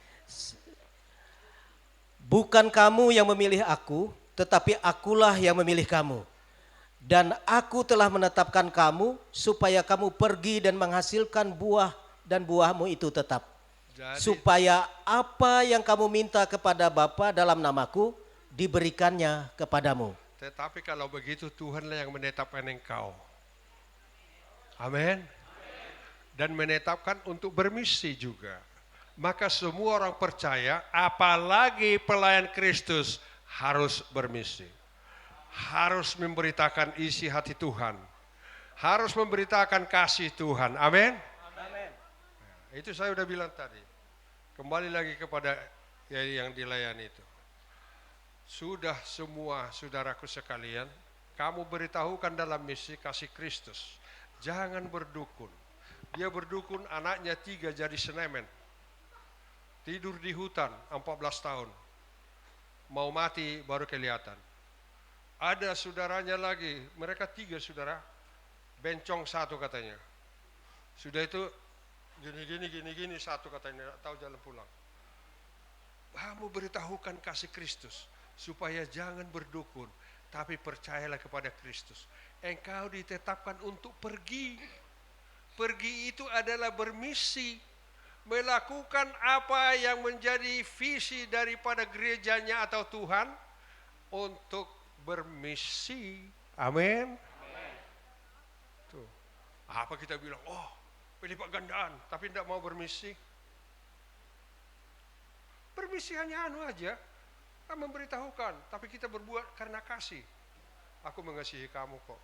Bukan kamu yang memilih aku, tetapi akulah yang memilih kamu. Dan aku telah menetapkan kamu supaya kamu pergi dan menghasilkan buah dan buahmu itu tetap. Supaya apa yang kamu minta kepada Bapa dalam namaku diberikannya kepadamu. Tetapi kalau begitu Tuhanlah yang menetapkan engkau. Amin. Dan menetapkan untuk bermisi juga. Maka semua orang percaya, apalagi pelayan Kristus harus bermisi. Harus memberitakan isi hati Tuhan. Harus memberitakan kasih Tuhan. Amin. Amin. Itu saya udah bilang tadi. Kembali lagi kepada yang dilayani itu. Sudah semua saudaraku sekalian, kamu beritahukan dalam misi kasih Kristus. Jangan berdukun. Dia berdukun, anaknya 3 jadi senemen. Tidur di hutan 14 tahun. Mau mati baru kelihatan. Ada saudaranya lagi, mereka 3 saudara, bencong 1 katanya. Sudah itu gini 1 katanya, tahu jalan pulang. Kamu beritahukan kasih Kristus, supaya jangan berdukun, tapi percayalah kepada Kristus. Engkau ditetapkan untuk pergi. Pergi itu adalah bermisi, melakukan apa yang menjadi visi daripada gerejanya atau Tuhan untuk bermisi. Amin. Tuh. Apa kita bilang, oh pelipat gandaan, tapi tidak mau bermisi. Bermisi hanya aja, memberitahukan, tapi kita berbuat karena kasih. Aku mengasihi kamu kok.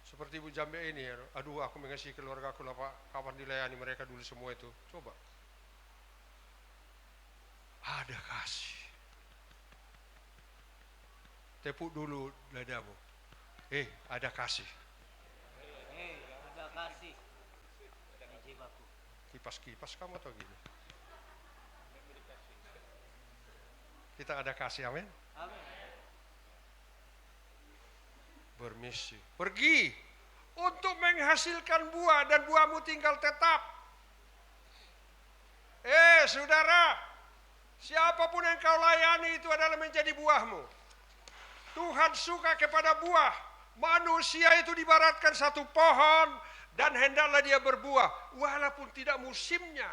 Seperti Ibu Jambe ini, aduh aku mengasihi keluarga aku lah Pak, kapan dilayani mereka dulu semua itu. Coba. Ada kasih. Tepuk dulu dadamu. Ada kasih. Ada kasih. Kipas-kipas kamu atau gini? Kita ada kasih, amin. bermisi. Pergi untuk menghasilkan buah dan buahmu tinggal tetap. Saudara, siapapun yang kau layani itu adalah menjadi buahmu. Tuhan suka kepada buah. Manusia itu dibaratkan satu pohon dan hendaklah dia berbuah walaupun tidak musimnya.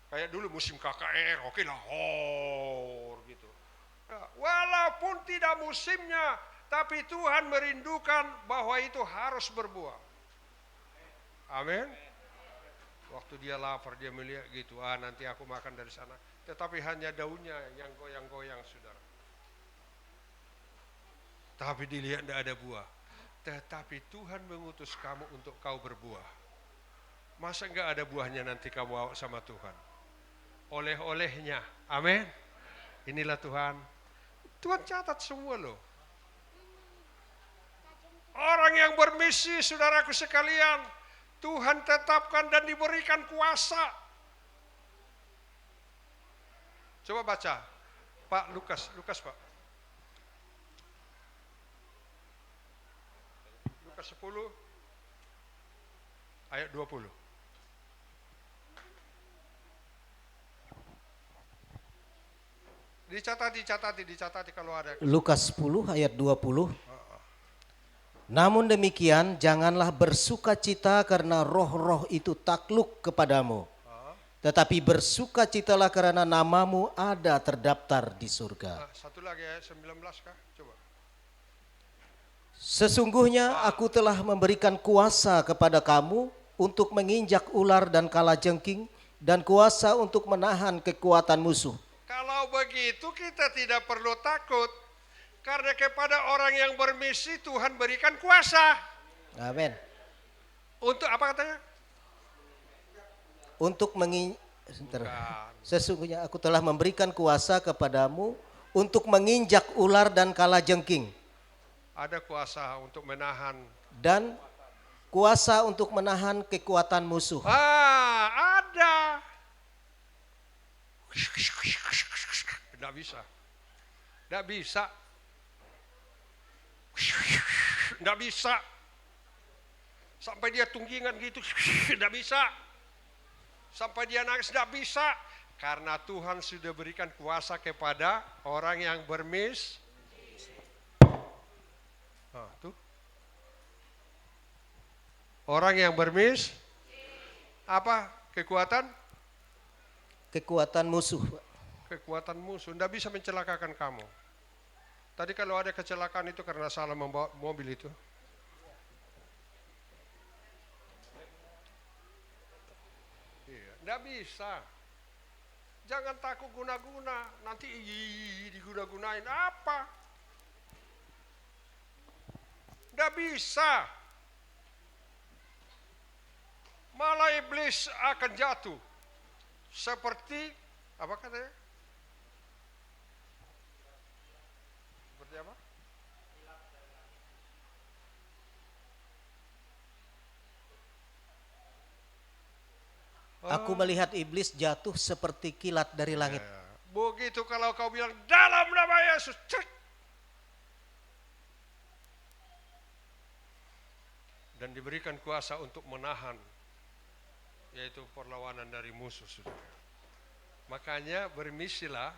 Kayak dulu musim KKR, oke lah, gitu. Nah, walaupun tidak musimnya, tapi Tuhan merindukan bahwa itu harus berbuah. Amin. Waktu dia lapar, dia melihat gitu, nanti aku makan dari sana. Tetapi hanya daunnya yang goyang-goyang, saudara. Tapi dilihat tidak ada buah. Tetapi Tuhan mengutus kamu untuk kau berbuah. Masa enggak ada buahnya nanti kamu bawa sama Tuhan? Oleh-olehnya. Amin. Inilah Tuhan. Tuhan catat semua loh. Orang yang bermisi, saudaraku sekalian, Tuhan tetapkan dan diberikan kuasa. Coba baca. Pak Lukas Pak. Lukas 10 ayat 20. Dicatati kalau ada. Lukas 10 ayat 20. Namun demikian janganlah bersukacita karena roh-roh itu takluk kepadamu. Tetapi bersukacitalah karena namamu ada terdaftar di surga. Satu lagi ayat 19 kah? Coba. Sesungguhnya aku telah memberikan kuasa kepada kamu untuk menginjak ular dan kalajengking dan kuasa untuk menahan kekuatan musuh. Kalau begitu kita tidak perlu takut. Karena kepada orang yang bermisi Tuhan berikan kuasa. Amin. Untuk apa katanya? Untuk Sesungguhnya aku telah memberikan kuasa kepadamu untuk menginjak ular dan kalajengking. Ada kuasa untuk menahan. Dan kuasa untuk menahan kekuatan musuh. Ada. Tidak bisa. Tidak bisa. Tidak bisa. Sampai dia tunggingan gitu. Tidak bisa. Sampai dia nangis. Tidak bisa. Karena Tuhan sudah berikan kuasa kepada orang yang bermisi. Tuh. Orang yang bermisi. Apa? Kekuatan? Kekuatan musuh. Kekuatan musuh. Tidak bisa mencelakakan kamu. Tadi kalau ada kecelakaan itu karena salah membawa mobil itu. Iya, tidak bisa. Jangan takut guna-guna, nanti diguna-gunain apa? Tidak bisa. Malah iblis akan jatuh. Seperti, apa katanya? Apa? Aku melihat iblis jatuh seperti kilat dari langit. Begitu kalau kau bilang dalam nama Yesus, cek. Dan diberikan kuasa untuk menahan, yaitu perlawanan dari musuh, saudara. Makanya bermisilah,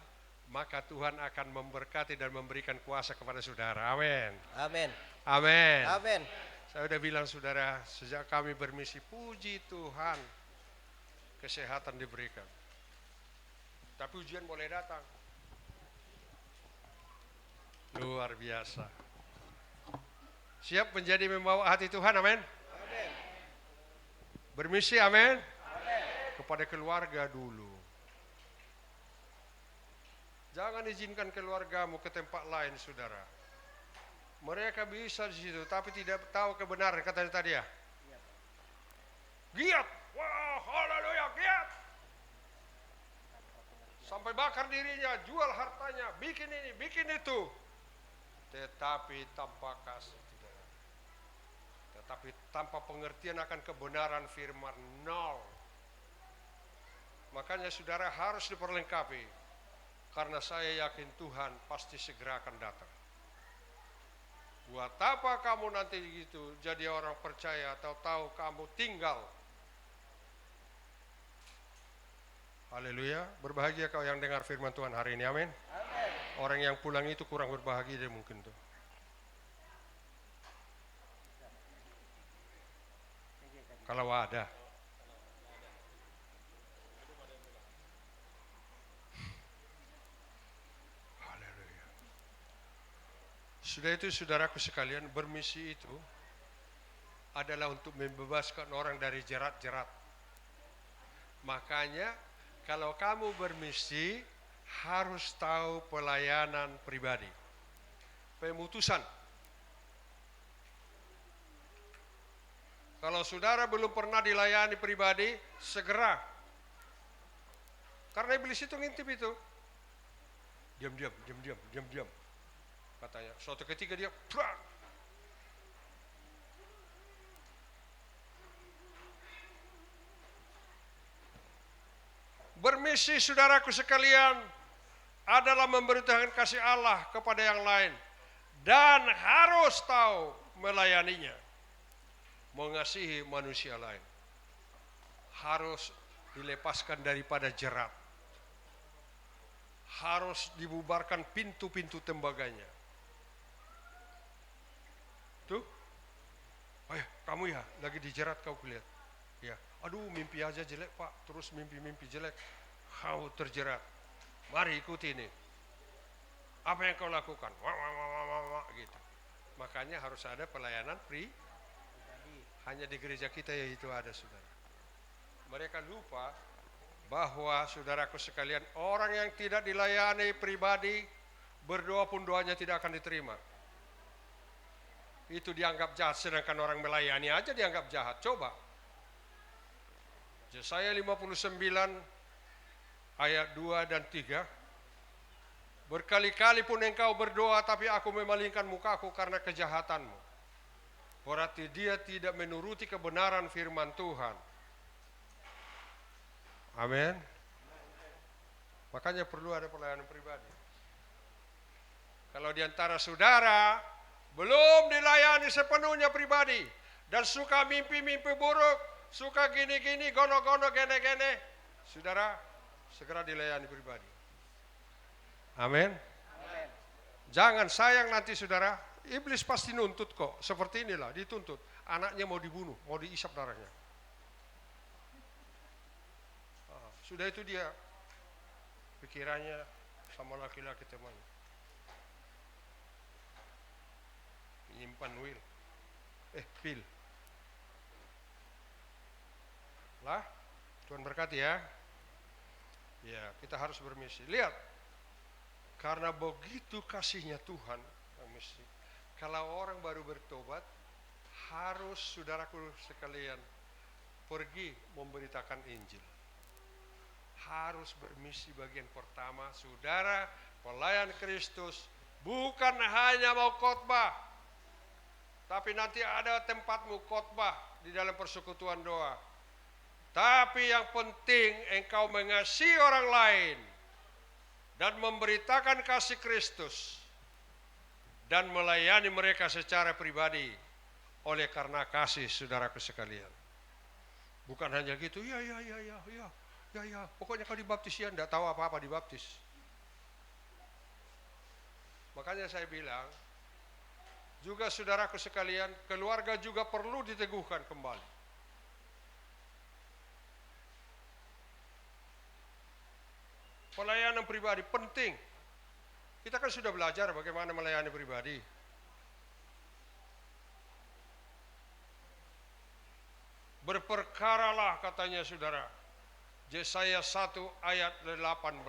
maka Tuhan akan memberkati dan memberikan kuasa kepada saudara. Amin. Amin. Amin. Amin. Saya sudah bilang saudara, sejak kami bermisi, puji Tuhan, kesehatan diberikan. Tapi ujian boleh datang. Luar biasa. Siap menjadi membawa hati Tuhan, amin. Amin. Bermisi, amin. Amin. Kepada keluarga dulu. Jangan izinkan keluargamu ke tempat lain, saudara. Mereka bisa di situ, tapi tidak tahu kebenaran, katanya tadi ya. Giat, wah, haleluya, giat. Sampai bakar dirinya, jual hartanya, bikin ini, bikin itu. Tetapi tanpa kasih, saudara. Tetapi tanpa pengertian akan kebenaran firman, nol. Makanya saudara harus diperlengkapi. Karena saya yakin Tuhan pasti segera akan datang. Buat apa kamu nanti gitu jadi orang percaya atau tahu kamu tinggal. Haleluya, berbahagia kau yang dengar firman Tuhan hari ini, amin. Orang yang pulang itu kurang berbahagia dia mungkin tuh. Kalau ada. Haleluya. Sudah itu saudaraku sekalian, bermisi itu adalah untuk membebaskan orang dari jerat-jerat. Makanya kalau kamu bermisi harus tahu pelayanan pribadi. Pemutusan. Kalau saudara belum pernah dilayani pribadi, segera. Karena iblis itu ngintip itu. Diam. Katanya, suatu ketika dia prak. Bermisi saudaraku sekalian adalah memberitakan kasih Allah kepada yang lain. Dan harus tahu melayaninya. Mengasihi manusia lain. Harus dilepaskan daripada jerat. Harus dibubarkan pintu-pintu tembaganya. Tuh. Ayo, kamu ya lagi dijerat kau kulihat. Ya, aduh mimpi aja jelek Pak, terus mimpi-mimpi jelek. Kau terjerat. Mari ikuti ini. Apa yang kau lakukan? Wah, gitu. Makanya harus ada pelayanan pribadi. Hanya di gereja kita ya itu ada, saudara. Mereka lupa bahwa saudaraku sekalian, orang yang tidak dilayani pribadi, berdoa pun doanya tidak akan diterima. Itu dianggap jahat, sedangkan orang melayani aja dianggap jahat. Coba. Yesaya 59 ayat 2 dan 3. Berkali-kali pun engkau berdoa, tapi aku memalingkan mukaku karena kejahatanmu. Berarti dia tidak menuruti kebenaran firman Tuhan. Amin. Makanya perlu ada pelayanan pribadi. Kalau di antara saudara belum dilayani sepenuhnya pribadi dan suka mimpi-mimpi buruk, suka gini-gini, gono-gono, gene-gene, saudara segera dilayani pribadi. Amin. Jangan sayang nanti saudara. Iblis pasti nuntut kok, seperti inilah dituntut. Anaknya mau dibunuh, mau diisap darahnya. Sudah itu dia pikirannya sama laki-laki temannya. Menyimpan pil. Lah, Tuhan berkati ya. Ya, kita harus bermisi. Lihat, karena begitu kasihnya Tuhan, misi. Kalau orang baru bertobat, harus saudaraku sekalian pergi memberitakan Injil. Harus bermisi bagian pertama, saudara pelayan Kristus bukan hanya mau khotbah, tapi nanti ada tempatmu khotbah di dalam persekutuan doa. Tapi yang penting engkau mengasihi orang lain dan memberitakan kasih Kristus. Dan melayani mereka secara pribadi oleh karena kasih saudaraku sekalian. Bukan hanya gitu, ya, pokoknya kau dibaptis ya, enggak tahu apa-apa dibaptis. Makanya saya bilang, juga saudaraku sekalian, keluarga juga perlu diteguhkan kembali. Pelayanan pribadi penting. Kita kan sudah belajar bagaimana melayani pribadi. Berperkaralah katanya saudara. Yesaya 1 ayat 18.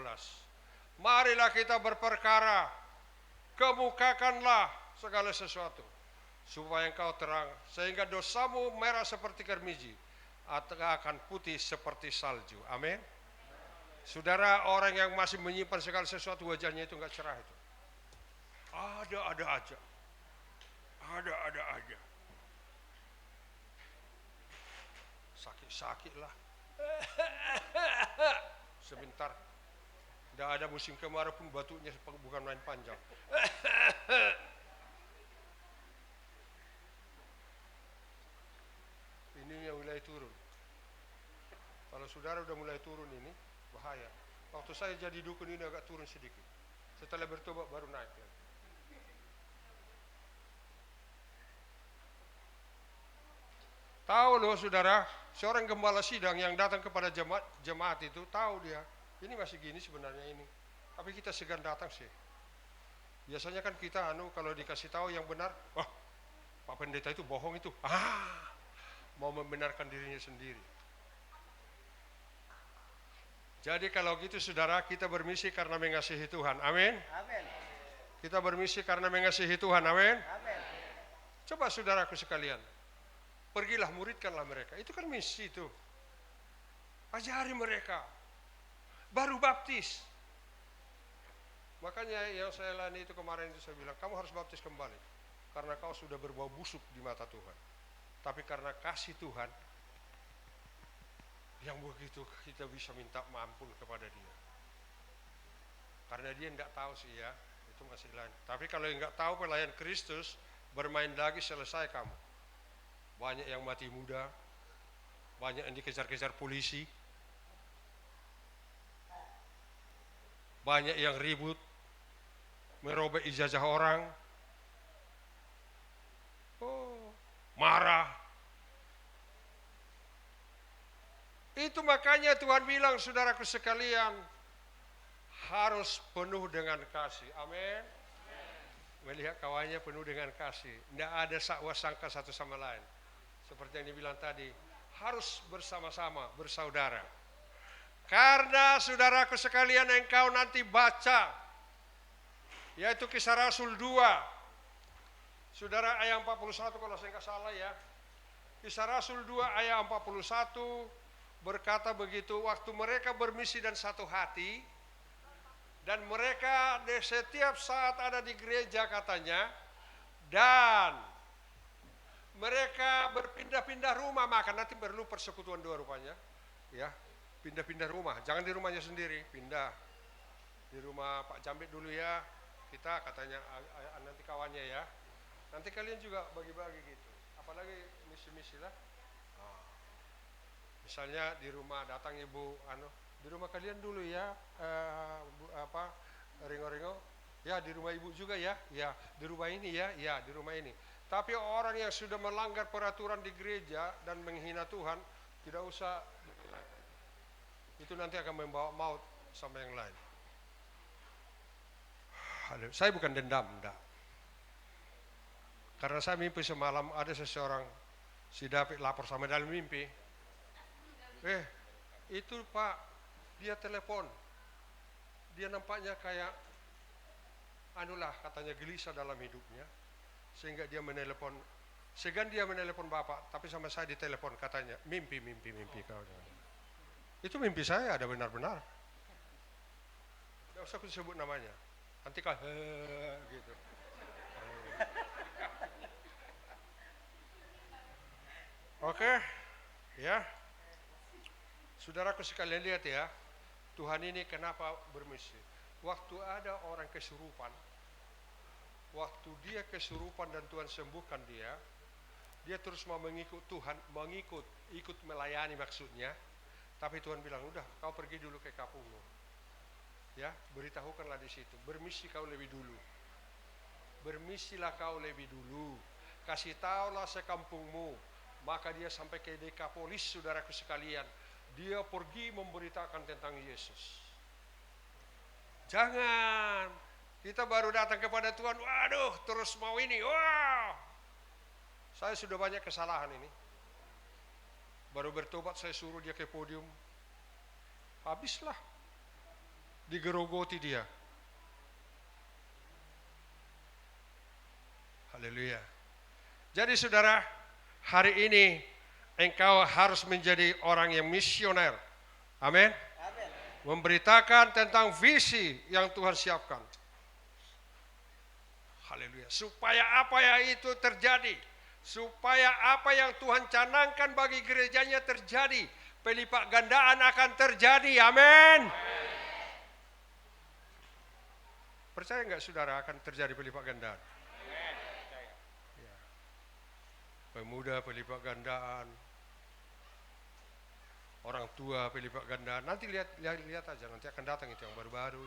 Marilah kita berperkara. Kemukakanlah segala sesuatu. Supaya engkau terang. Sehingga dosamu merah seperti kermiji. Atau akan putih seperti salju. Amin. Saudara, orang yang masih menyimpan segala sesuatu wajahnya itu enggak cerah itu. Ada aja. Sakit lah. Sebentar. Tidak ada musim kemarau pun batuknya bukan main panjang. Kalau saudara udah mulai turun ini, bahaya. Waktu saya jadi dukun ini agak turun sedikit. Setelah bertobat baru naik lagi. Tahu loh saudara, seorang gembala sidang yang datang kepada jemaat itu, tahu dia, ini masih gini sebenarnya ini. Tapi kita segan datang sih. Biasanya kan kita kalau dikasih tahu yang benar, wah Pak Pendeta itu bohong itu. Mau membenarkan dirinya sendiri. Jadi kalau gitu saudara, kita bermisi karena mengasihi Tuhan. Amin. Amin. Kita bermisi karena mengasihi Tuhan. Amin. Amin. Coba saudaraku sekalian, pergilah muridkanlah mereka. Itu kan misi itu. Ajari mereka. Baru baptis. Makanya yang saya layani itu kemarin itu saya bilang, kamu harus baptis kembali. Karena kau sudah berbau busuk di mata Tuhan. Tapi karena kasih Tuhan, yang begitu kita bisa minta ampun kepada dia. Karena dia tidak tahu sih ya, itu masih lain. Tapi kalau yang nggak tahu pelayan Kristus, bermain lagi selesai kamu. Banyak yang mati muda, banyak yang dikejar-kejar polisi, banyak yang ribut, merobek ijazah orang, marah. Itu makanya Tuhan bilang, saudaraku sekalian, harus penuh dengan kasih. Amin. Melihat kawannya penuh dengan kasih. Tidak ada sakwa sangka satu sama lain. Seperti yang dibilang tadi, harus bersama-sama, bersaudara. Karena saudaraku sekalian, engkau nanti baca, yaitu Kisah Rasul 2. Saudara, ayat 41 kalau saya nggak salah ya. Kisah Rasul 2 ayat 41 berkata begitu, waktu mereka bermisi dan satu hati, dan mereka di setiap saat ada di gereja katanya, dan mereka berpindah-pindah rumah, maka nanti perlu persekutuan dua rupanya, ya, pindah-pindah rumah, jangan di rumahnya sendiri, pindah di rumah Pak Jambit dulu ya, kita katanya nanti kawannya ya, nanti kalian juga bagi-bagi gitu, apalagi misi-misi lah. Misalnya di rumah datang ibu, di rumah kalian dulu ya, ringo-ringo, ya di rumah ibu juga ya, ya di rumah ini ya, ya di rumah ini. Tapi orang yang sudah melanggar peraturan di gereja dan menghina Tuhan, tidak usah, itu nanti akan membawa maut sama yang lain. Saya bukan dendam, enggak. Karena saya mimpi semalam ada seseorang, si David lapor sama dalam mimpi. Itu Pak, dia telepon. Dia nampaknya kayak katanya gelisah dalam hidupnya. Sehingga dia menelepon, segan dia menelepon Bapak, tapi sama saya ditelepon katanya, mimpi kau. Itu mimpi saya ada benar-benar. Tidak usah aku sebut namanya. Nanti kau gitu. Oke, ya. Saudaraku sekalian lihat ya, Tuhan ini kenapa bermisi. Waktu ada orang kesurupan, waktu dia kesurupan dan Tuhan sembuhkan dia terus mau mengikut Tuhan, ikut melayani maksudnya. Tapi Tuhan bilang, udah kau pergi dulu ke kampungmu. Ya, beritahukanlah di situ. Bermisi kau lebih dulu. Bermisilah kau lebih dulu. Kasih tahulah sekampungmu. Maka dia sampai ke Dekapolis, saudaraku sekalian. Dia pergi memberitakan tentang Yesus. Jangan kita baru datang kepada Tuhan, waduh terus mau ini, wah saya sudah banyak kesalahan ini. Baru bertobat saya suruh dia ke podium, habislah digerogoti dia. Haleluya. Jadi saudara, hari ini engkau harus menjadi orang yang misioner. Amin. Memberitakan tentang visi yang Tuhan siapkan. Haleluya. Supaya apa yang itu terjadi. Supaya apa yang Tuhan canangkan bagi gerejanya terjadi. Pelipat gandaan akan terjadi. Amin. Percaya enggak saudara akan terjadi pelipat gandaan? Pemuda pelipat gandaan, orang tua pelipat ganda. Nanti lihat aja, nanti akan datang itu yang baru-baru.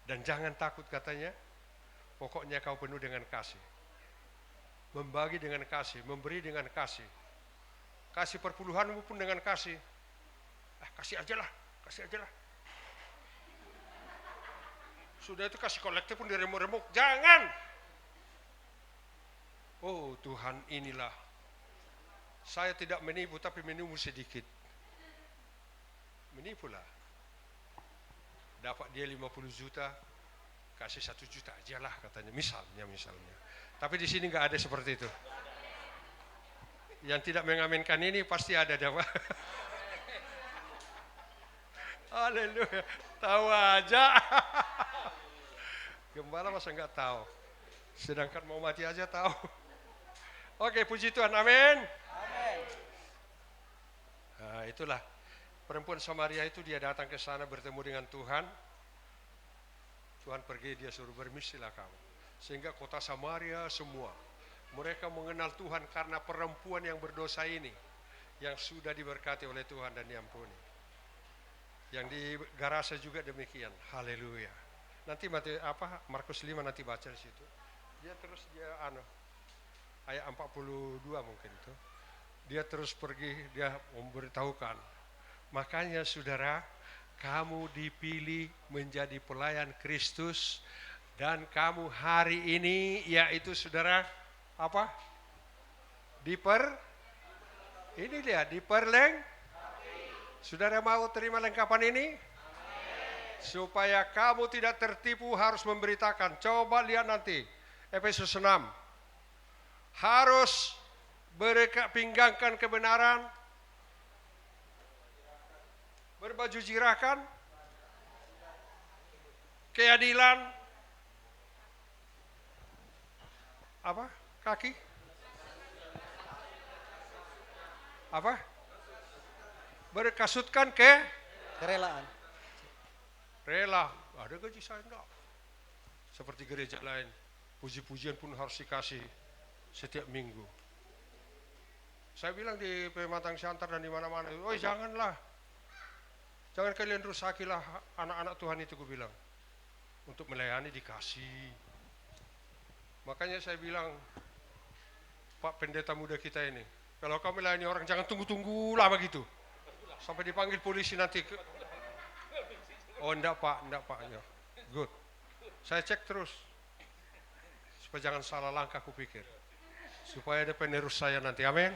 Dan jangan takut katanya, pokoknya kau penuh dengan kasih. Membagi dengan kasih, memberi dengan kasih. Kasih perpuluhanmu pun dengan kasih. Kasih aja lah. Sudah itu kasih kolektif pun diremuk-remuk, jangan. Oh Tuhan, inilah. Saya tidak menipu, tapi menipu sedikit. Menipulah. Dapat dia 50 juta, kasih 1 juta aja lah katanya, misalnya. Tapi di sini nggak ada seperti itu. Yang tidak mengaminkan ini pasti ada dapat. Haleluya, tahu aja. Gembala masa nggak tahu, sedangkan mau mati aja tahu. Oke, puji Tuhan, amin. Nah, itulah perempuan Samaria itu, dia datang ke sana bertemu dengan Tuhan. Tuhan pergi, dia suruh bermisilah kamu. Sehingga kota Samaria semua, mereka mengenal Tuhan karena perempuan yang berdosa ini, yang sudah diberkati oleh Tuhan dan diampuni. Yang di Garasa juga demikian, haleluya. Nanti Markus 5 nanti baca di situ. Dia ayat 42 mungkin itu. Dia terus pergi, dia memberitahukan. Makanya saudara, kamu dipilih menjadi pelayan Kristus, dan kamu hari ini, yaitu saudara, Saudara mau terima lengkapan ini? Supaya kamu tidak tertipu, harus memberitakan. Coba lihat nanti Efesus 6. Harus pinggangkan kebenaran, berbaju jirakan, keadilan, kaki, berkasutkan Kerelaan. rela. Ada gaji saya enggak? Seperti gereja lain, puji-pujian pun harus dikasih setiap minggu. Saya bilang di Pematang Siantar dan di mana-mana, janganlah. Jangan kalian rusakilah anak-anak Tuhan itu, gue bilang. Untuk melayani dikasih. Makanya saya bilang, Pak Pendeta muda kita ini, kalau kau melayani orang jangan tunggu-tunggu lama gitu. Sampai dipanggil polisi nanti. Oh enggak Pak. Ya. Good. Saya cek terus. Supaya jangan salah langkah kupikir. Supaya ada penerus saya nanti, amin.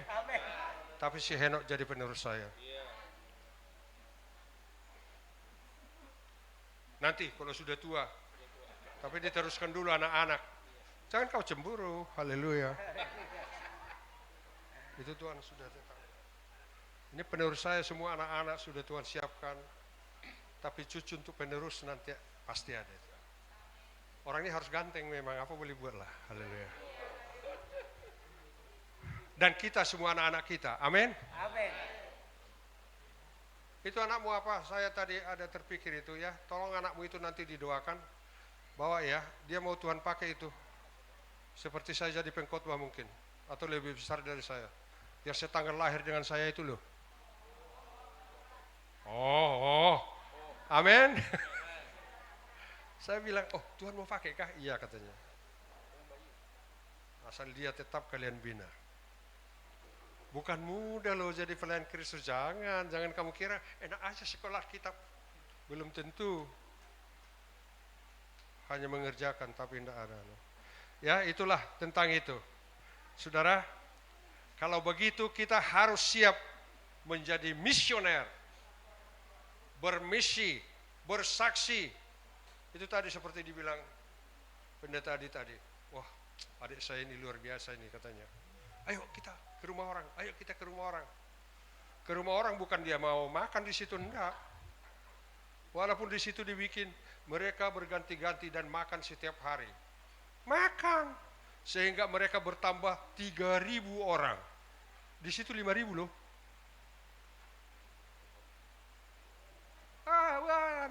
Tapi si Henok jadi penerus saya. Nanti kalau sudah tua. Tapi diteruskan dulu anak-anak. Jangan kau cemburu, haleluya. Itu Tuhan sudah tetap. Ini penerus saya semua anak-anak sudah Tuhan siapkan. Tapi cucu untuk penerus nanti pasti ada. Orang ini harus ganteng memang, apa boleh buatlah, haleluya. Dan kita semua anak-anak kita, amin. Amin. Itu anakmu apa? Saya tadi ada terpikir itu ya. Tolong anakmu itu nanti didoakan bahwa ya dia mau Tuhan pakai itu. Seperti saya jadi pengkhotbah mungkin, atau lebih besar dari saya. Biar setanggal lahir dengan saya itu loh. Amin. Saya bilang, Tuhan mau pakai kah? Iya katanya. Asal dia tetap kalian bina. Bukan mudah loh jadi pelayan Kristus, jangan kamu kira enak aja sekolah kitab. Belum tentu. Hanya mengerjakan tapi tidak ada. Ya itulah tentang itu. Saudara, kalau begitu kita harus siap menjadi misioner. Bermisi, bersaksi. Itu tadi seperti dibilang pendeta tadi. Wah, adik saya ini luar biasa ini katanya. Ayo kita ke rumah orang. Ke rumah orang bukan dia mau makan di situ, enggak. Walaupun di situ dibikin mereka berganti-ganti dan makan setiap hari. Makan sehingga mereka bertambah 3.000 orang. Di situ 5.000 loh.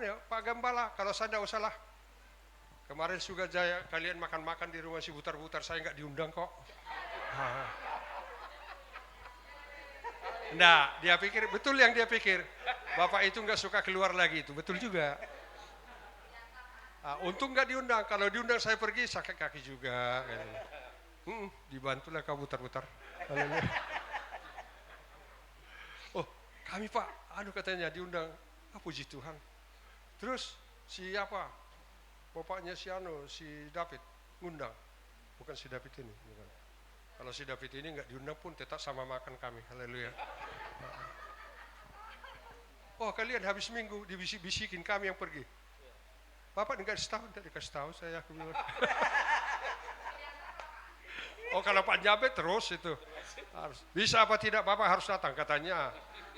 Pak Gembala, kalau saya tidak usah lah. Kemarin juga kalian makan-makan di rumah si Butar-Butar, saya nggak diundang kok. Nah, dia pikir, betul yang dia pikir. Bapak itu nggak suka keluar lagi, itu betul juga. Untung nggak diundang, kalau diundang saya pergi sakit kaki juga. Dibantulah kau Butar-Butar. Oh, kami Pak, katanya diundang. Puji Tuhan. Terus siapa? Bapaknya si David ngundang. Bukan si David ini, bukan. Kalau si David ini nggak diundang pun tetap sama makan kami. Haleluya. Oh, kalian habis minggu dibisik-bisikin kami yang pergi. Bapak nggak dikasih tahu saya. Aku bilang. Oh, kalau Pak Jabet terus itu harus. Bisa apa tidak Bapak harus datang katanya.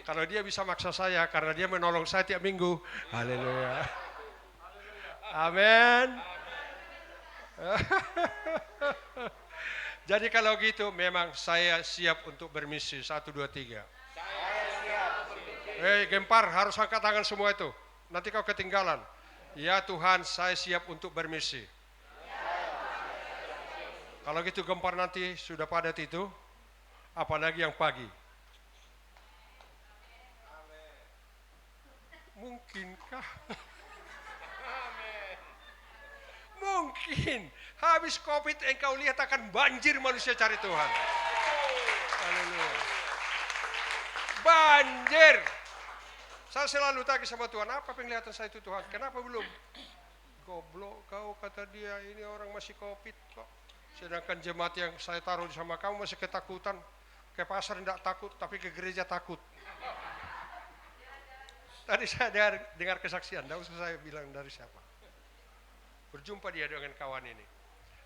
Kalau dia bisa maksa saya karena dia menolong saya tiap minggu. Haleluya. Amin. Jadi kalau gitu memang saya siap untuk bermisi. 1, 2, 3. Gempar harus angkat tangan semua itu. Nanti kau ketinggalan. Ya Tuhan, saya siap untuk bermisi. Kalau gitu gempar nanti sudah padat itu. Apalagi yang pagi. Mungkinkah? Mungkin habis COVID engkau lihat akan banjir manusia cari Tuhan. Haleluya. Banjir. Saya selalu tanya sama Tuhan, apa penglihatan saya itu Tuhan? Kenapa belum? Goblok kau, kata dia, ini orang masih COVID kok. Sedangkan jemaat yang saya taruh sama kamu masih ketakutan. Ke pasar tidak takut, tapi ke gereja takut. Tadi saya dengar kesaksian, tidak usah saya bilang dari siapa. Berjumpa dia dengan kawan ini.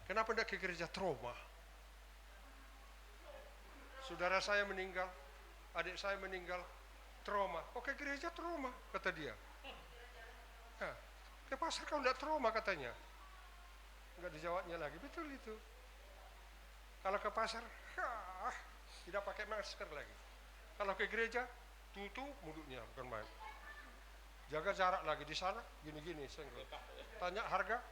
Kenapa tidak ke gereja? Trauma. Saudara saya meninggal, adik saya meninggal, trauma. Oh, ke gereja trauma, kata dia. Nah, ke pasar kau tidak trauma katanya. Enggak dijawabnya lagi, betul itu. Kalau ke pasar, tidak pakai masker lagi. Kalau ke gereja, tutup mulutnya, bukan main. Jaga jarak lagi di sana, gini-gini. Tanya harga.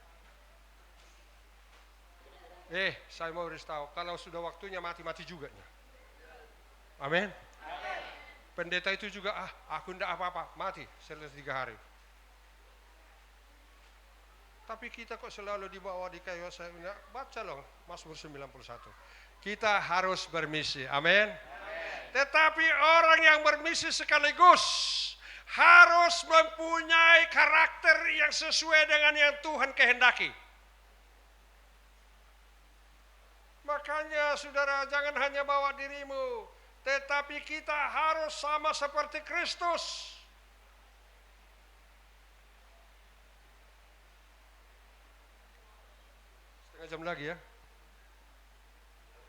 Saya mau beritahu, kalau sudah waktunya mati juga. Amin. Pendeta itu juga, aku tidak apa-apa, mati selesai 3 hari. Tapi kita kok selalu dibawa di kayu. Saya baca loh Mazmur 91. Kita harus bermisi. Amin. Tetapi orang yang bermisi sekaligus harus mempunyai karakter yang sesuai dengan yang Tuhan kehendaki. Makanya saudara, jangan hanya bawa dirimu, tetapi kita harus sama seperti Kristus. Setengah jam lagi ya.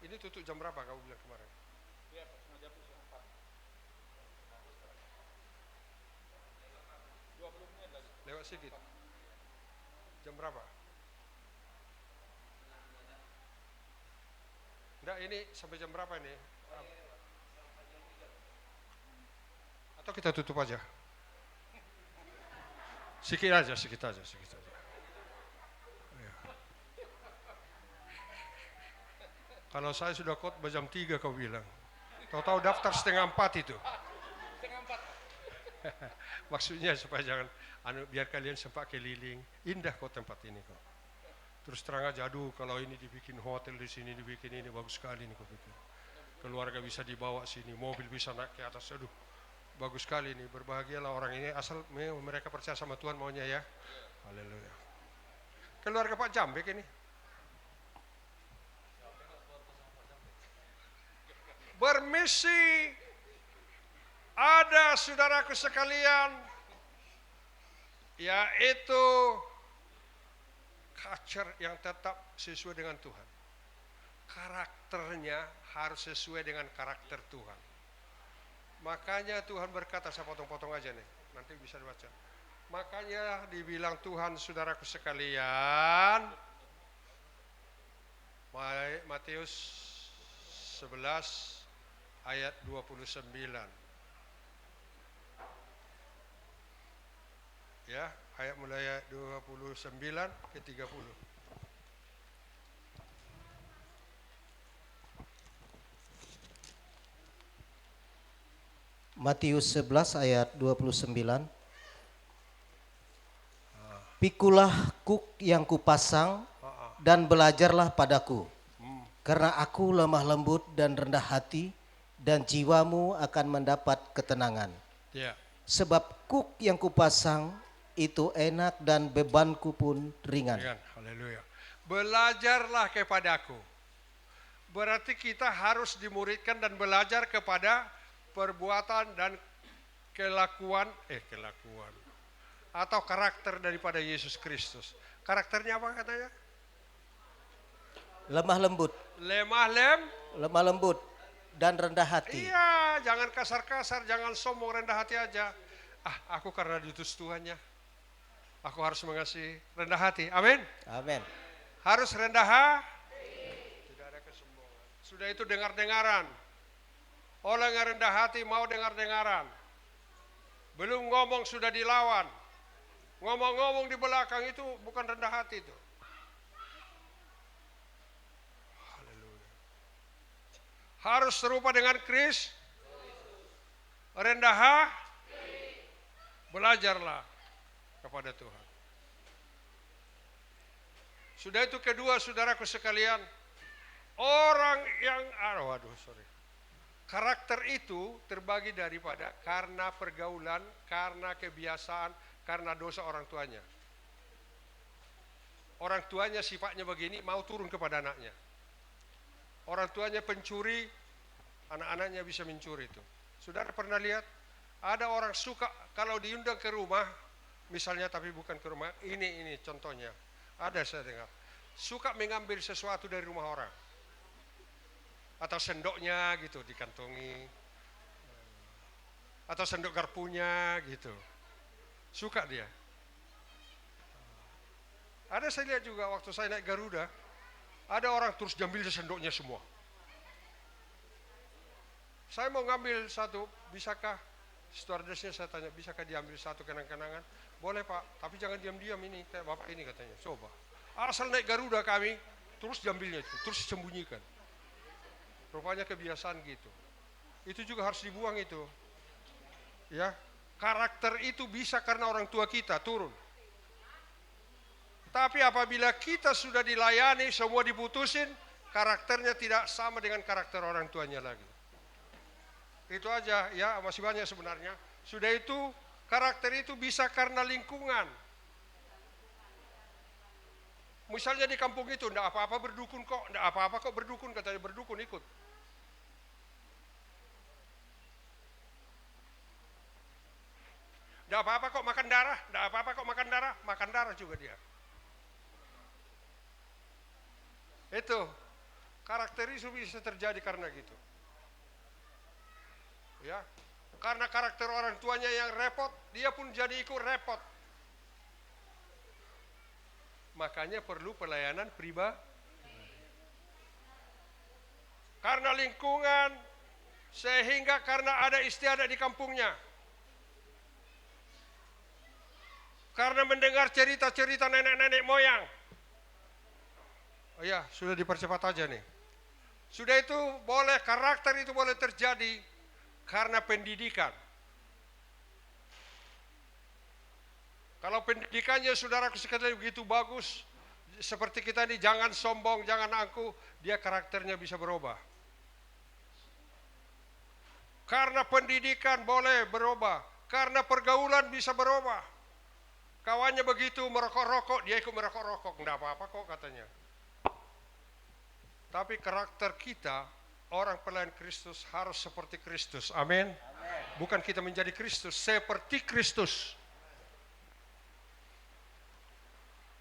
Ini tutup jam berapa kamu bilang kemarin? Lewat sedikit. Jam berapa? Enggak, ini sampai jam berapa ini? Atau kita tutup aja? Sedikit aja. Ya. Kalau saya sudah khotbah jam 3 kau bilang. Tahu-tahu daftar 3:30 itu. Maksudnya supaya jangan biar kalian sempat keliling. Indah kok tempat ini kok. Terus terang aja, aduh kalau ini dibikin hotel di sini, dibikin ini bagus sekali nih kok pikir. Keluarga bisa dibawa sini, mobil bisa naik ke atas. Aduh, bagus sekali nih. Berbahagialah orang ini asal mereka percaya sama Tuhan maunya ya. Haleluya. Keluarga Pak Jambek ini. Bermisi. Ada saudaraku sekalian, yaitu culture yang tetap sesuai dengan Tuhan. Karakternya harus sesuai dengan karakter Tuhan. Makanya Tuhan berkata, saya potong-potong aja nih, nanti bisa dibaca. Makanya dibilang Tuhan, saudaraku sekalian, Matius 11 ayat 29. Ya, ayat mulai ayat 29 ke 30. Matius 11 ayat 29. Pikulah kuk yang kupasang dan belajarlah padaku, karena aku lemah lembut dan rendah hati, dan jiwamu akan mendapat ketenangan. Ya. Sebab kuk yang kupasang itu enak dan bebanku pun ringan. Haleluya. Belajarlah kepadaku. Berarti kita harus dimuridkan dan belajar kepada perbuatan dan kelakuan atau karakter daripada Yesus Kristus. Karakternya apa katanya? Lemah lembut. Lemah lembut dan rendah hati. Iya, jangan kasar-kasar, jangan sombong, rendah hati aja. Aku karena diutus Tuhannya, aku harus mengasihi, rendah hati. Amin. Amin. Harus rendah hati. Tidak ada kesombongan. Sudah itu dengar-dengaran. Orang yang rendah hati mau dengar-dengaran. Belum ngomong sudah dilawan. Ngomong-ngomong di belakang itu bukan rendah hati itu. Haleluya. Harus serupa dengan Kristus. Rendah hati. Belajarlah kepada Tuhan. Sudah itu kedua, saudaraku sekalian. Orang yang karakter itu terbagi daripada karena pergaulan, karena kebiasaan, karena dosa orang tuanya. Orang tuanya sifatnya begini, mau turun kepada anaknya. Orang tuanya pencuri, anak-anaknya bisa mencuri itu. Saudara pernah lihat? Ada orang suka kalau diundang ke rumah, misalnya tapi bukan ke rumah, ini contohnya. Ada saya dengar. Suka mengambil sesuatu dari rumah orang. Atau sendoknya gitu dikantongi, atau sendok garpunya gitu, suka dia. Ada saya lihat juga waktu saya naik Garuda, ada orang terus diambil sendoknya semua. Saya mau ngambil satu, bisakah? Stewardessnya saya tanya, bisakah diambil satu kenang-kenangan? Boleh Pak, tapi jangan diam-diam ini, kayak Bapak ini katanya. Coba, asal naik Garuda kami, terus diambilnya itu, terus sembunyikan. Rupanya kebiasaan gitu. Itu juga harus dibuang itu. Ya, karakter itu bisa karena orang tua kita turun. Tapi apabila kita sudah dilayani, semua diputusin, karakternya tidak sama dengan karakter orang tuanya lagi. Itu aja ya, masih banyak sebenarnya. Sudah itu, karakter itu bisa karena lingkungan. Misalnya di kampung itu, enggak apa-apa berdukun kok, enggak apa-apa kok berdukun, katanya berdukun ikut. Enggak apa-apa kok makan darah, enggak apa-apa kok makan darah juga dia. Itu, karakter itu bisa terjadi karena gitu. Ya, karena karakter orang tuanya yang repot, dia pun jadi ikut repot. Makanya perlu pelayanan pribadi. Karena lingkungan, sehingga karena ada istiadat di kampungnya. Karena mendengar cerita-cerita nenek-nenek moyang. Oh ya, sudah dipercepat aja nih. Sudah itu boleh, karakter itu boleh terjadi karena pendidikan. Kalau pendidikannya saudaraku sekalian begitu bagus, seperti kita ini, jangan sombong, jangan angkuh, dia karakternya bisa berubah. Karena pendidikan boleh berubah, karena pergaulan bisa berubah. Kawannya begitu merokok-rokok, dia ikut merokok-rokok, enggak apa-apa kok katanya. Tapi karakter kita, orang pelayan Kristus harus seperti Kristus. Amin. Bukan kita menjadi Kristus, seperti Kristus.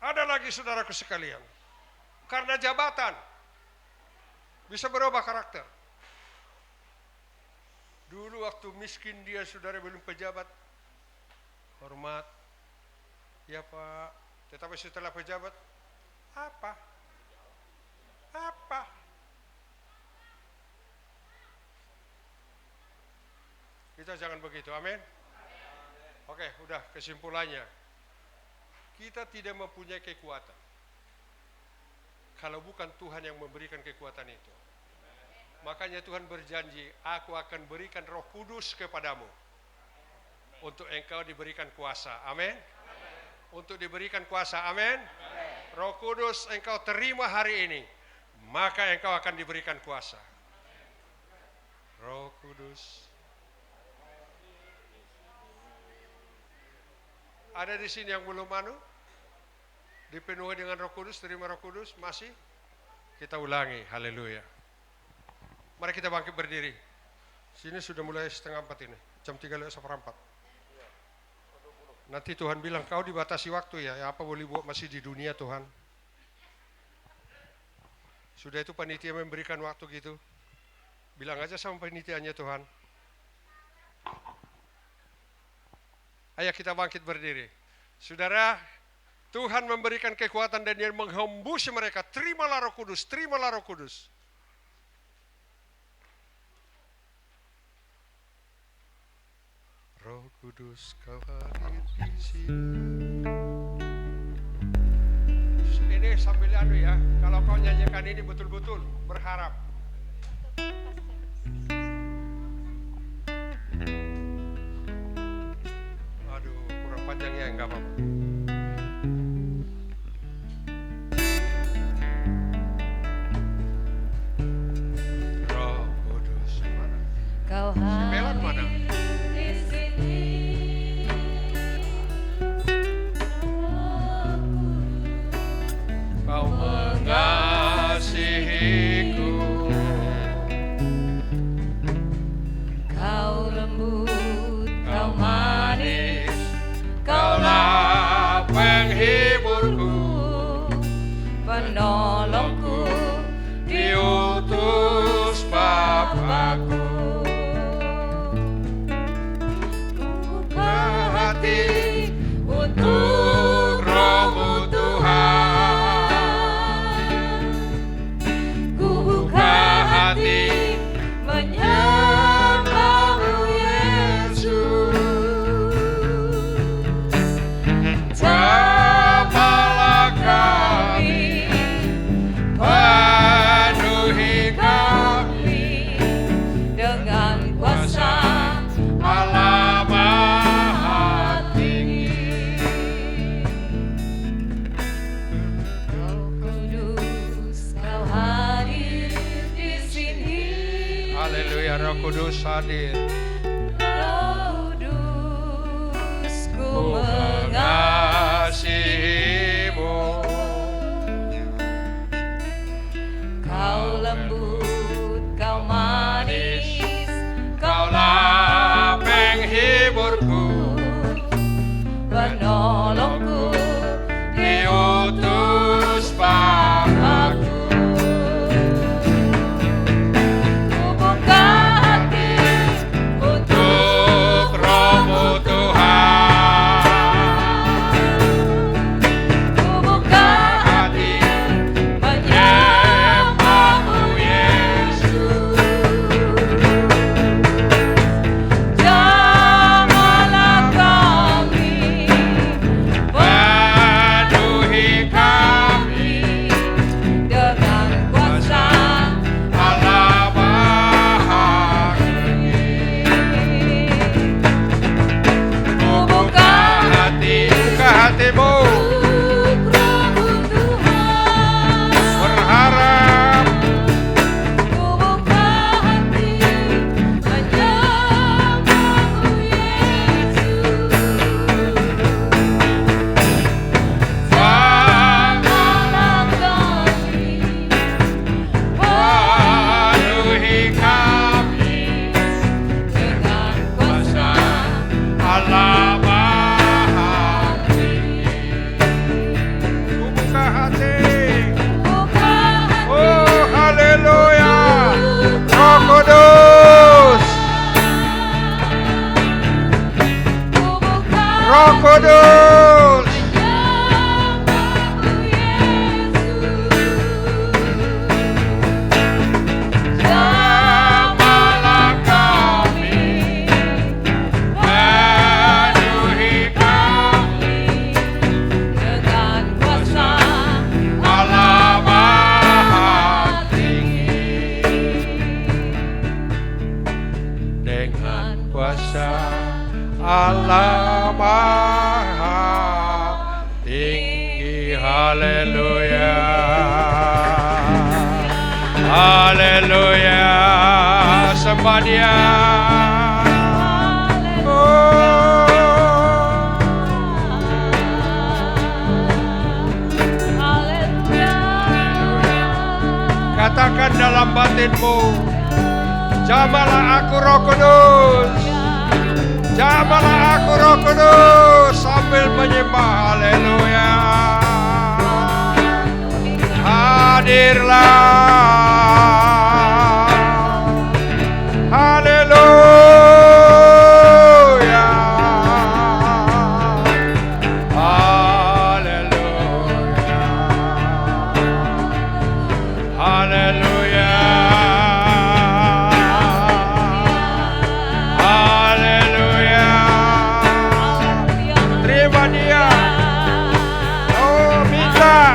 Ada lagi saudaraku sekalian, karena jabatan bisa berubah karakter. Dulu waktu miskin dia, saudara, belum pejabat, hormat, ya Pak. Tetapi setelah pejabat, apa? Kita jangan begitu, amin. Oke, udah kesimpulannya. kita tidak mempunyai kekuatan kalau bukan Tuhan yang memberikan kekuatan itu. Makanya Tuhan berjanji, aku akan berikan Roh Kudus kepadamu untuk engkau diberikan kuasa. Amin. Untuk diberikan kuasa. Amin. Roh Kudus engkau terima hari ini, maka engkau akan diberikan kuasa. Roh Kudus. Ada di sini yang belum dipenuhi dengan Roh Kudus, terima Roh Kudus, masih? Kita ulangi, haleluya. Mari kita bangkit berdiri. Sini sudah mulai 3:30 ini, jam 3:45. Nanti Tuhan bilang, kau dibatasi waktu ya apa boleh buat masih di dunia Tuhan. Sudah itu panitia memberikan waktu gitu. Bilang aja sama panitianya Tuhan. Ayo kita bangkit berdiri. Saudara, Tuhan memberikan kekuatan dan Dia menghembus mereka. Terimalah Roh Kudus, terimalah Roh Kudus. Roh Kudus kau hadir di sini. Ini sambil ya, kalau kau nyanyikan ini betul-betul berharap. Aduh, kurang panjang ya, enggak apa-apa. Roh Kudus mana? Kau Melan mana? di sini. Kau mengasihiku, Kau lembut, kau manis, Kaulah penghiburku, penolongku, diutus Bapa-Ku. buka Hati untuk Roh-Mu Tuhan, ku buka hati menyembah-Mu Yesus. Jamalah kami, penuhi kami dengan kuasa Allah Maha Tinggi. Roh Kudus, Kau hadir di sini. Haleluya, Roh Kudus hadir. Roh Kudus, ku Ku mengasihimu, Kau lembut, Kau manis, Kaulah penghiburku, penolongku, diutus Bapa-Ku. ku buka hati Untuk Roh-Mu Tuhan, ku buka hati menyembah-Mu Yesus. Jamalah kami, penuhi kami dengan kuasa Allah Maha Tinggi. ku buka Buka hatimu, untuk Roh-Mu Tuhan. berharap Ku buka hati menyembah-Mu Yesus. Jamalah kami, penuhi kami dengan kuasa Allah Maha Tinggi. Buka hati. buka hati Oh, haleluya. Roh Kudus, ku buka Roh Kudus. menyembah-Mu Yesus. Jamalah kami, Penuhi kami Haleluya, sembah Dia. Katakan dalam batinmu, jamalah aku Roh Kudus, jamalah aku Roh Kudus, sambil menyembah. Haleluya, hadirlah. Haleluya, haleluya, haleluya, haleluya. Terima Dia. Oh, minta,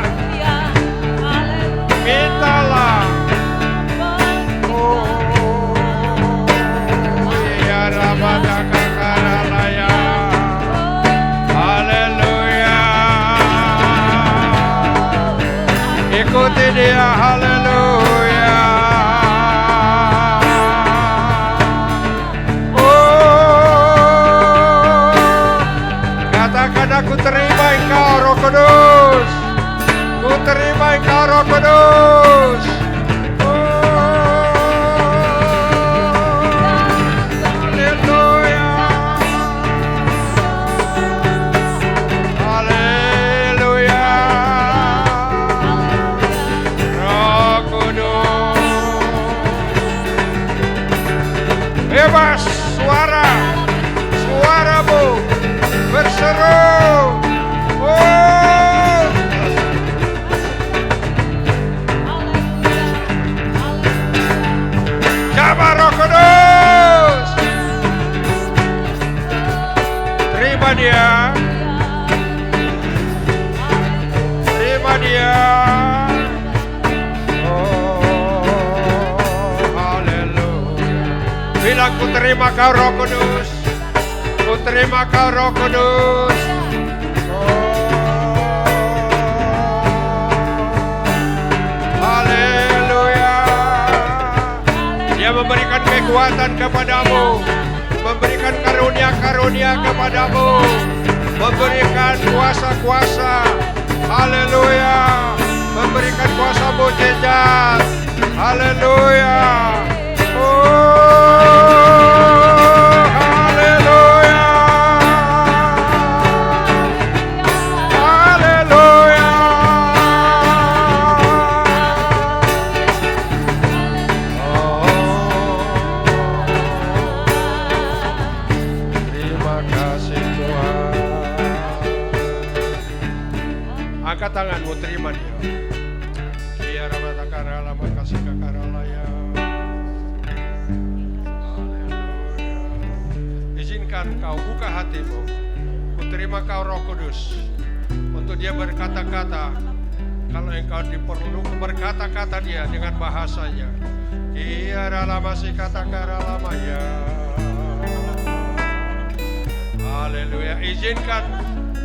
mintalah. Oh, ya Rabada Kakaralaya. Haleluya. Ikuti Dia. Haleluya. Oh, katakan aku terima Engkau Roh Kudus. Ku terima Engkau Roh Kudus. Haleluya, haleluya. Roh Kudus, bebas suara, suaramu berseru. Oh, Jamaah Roh Kudus, terima Dia, terima Dia. Oh, haleluya. Bilang ku terima Kau Roh Kudus, ku terima Kau Roh Kudus. Dia memberikan kekuatan kepadamu, memberikan karunia-karunia kepadamu, memberikan kuasa-kuasa. Haleluya, memberikan kuasa mujizat. Haleluya. Oh, haleluya, haleluya. Angkat tanganmu, terima Dia. Biar matakara lama kasih kakaralaya. Haleluya. Izinkan Kau buka hatimu. Ku terima Kau Roh Kudus untuk Dia berkata-kata. Kalau engkau diperlu berkata-kata Dia dengan bahasanya. Biar lama si katakara lama ya. Haleluya. Izinkan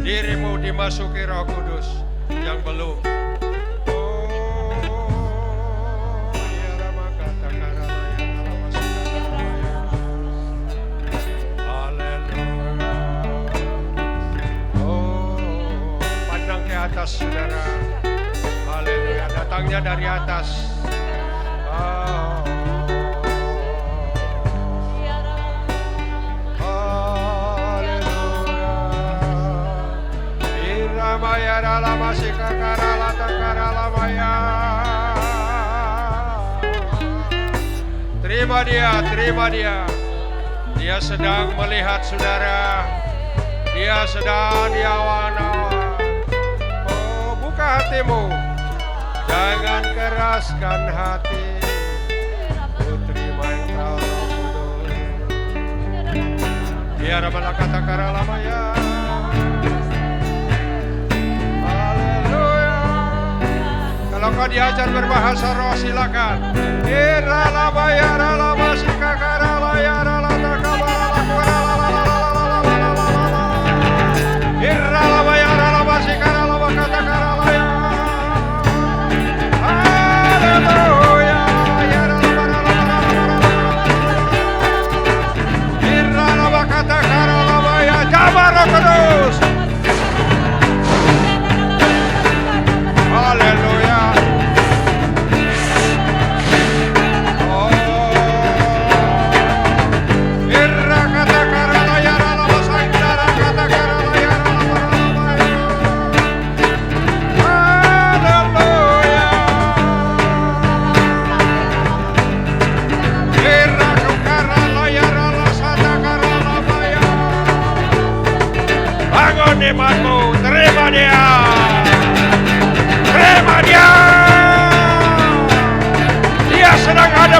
dirimu dimasuki Roh Kudus yang belum. Pandang ke atas saudara. Haleluya, datangnya dari atas. Maya dalam masih kakara takara lamaya. Terima Dia, terima Dia. Dia sedang melihat saudara. Dia sedang diawan-awan. Oh, buka hatimu. Jangan keraskan hati. Ku terima Engkau Roh Kudus. Biar malaikat takara lamaya. Kalau kau diajar berbahasa roh silakan. Haleluya.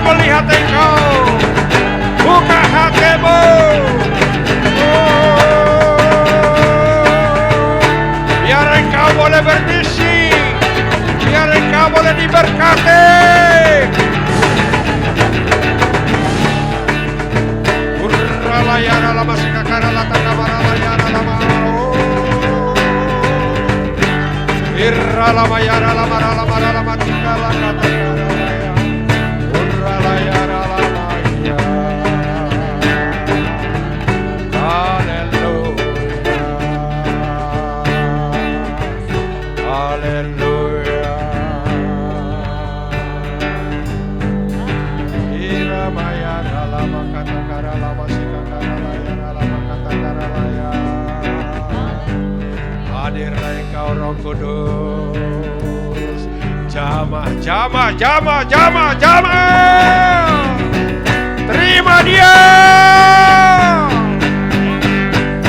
melihat Engkau. Buka hatimu. Biar Engkau boleh berbisik. Biar Engkau boleh diberkati. Urralayara lama sikakara latakabara layara lama. Irralama yara lama lama lama tinggal katakara laya. Urralayara lama ya. Haleluya. Iramaya lama katakara lama sikakara layara lama katakara laya. Hadirlah Engkau Roh Kudus. Jamah, jamah, jamah, jamah, jamah. Terima Dia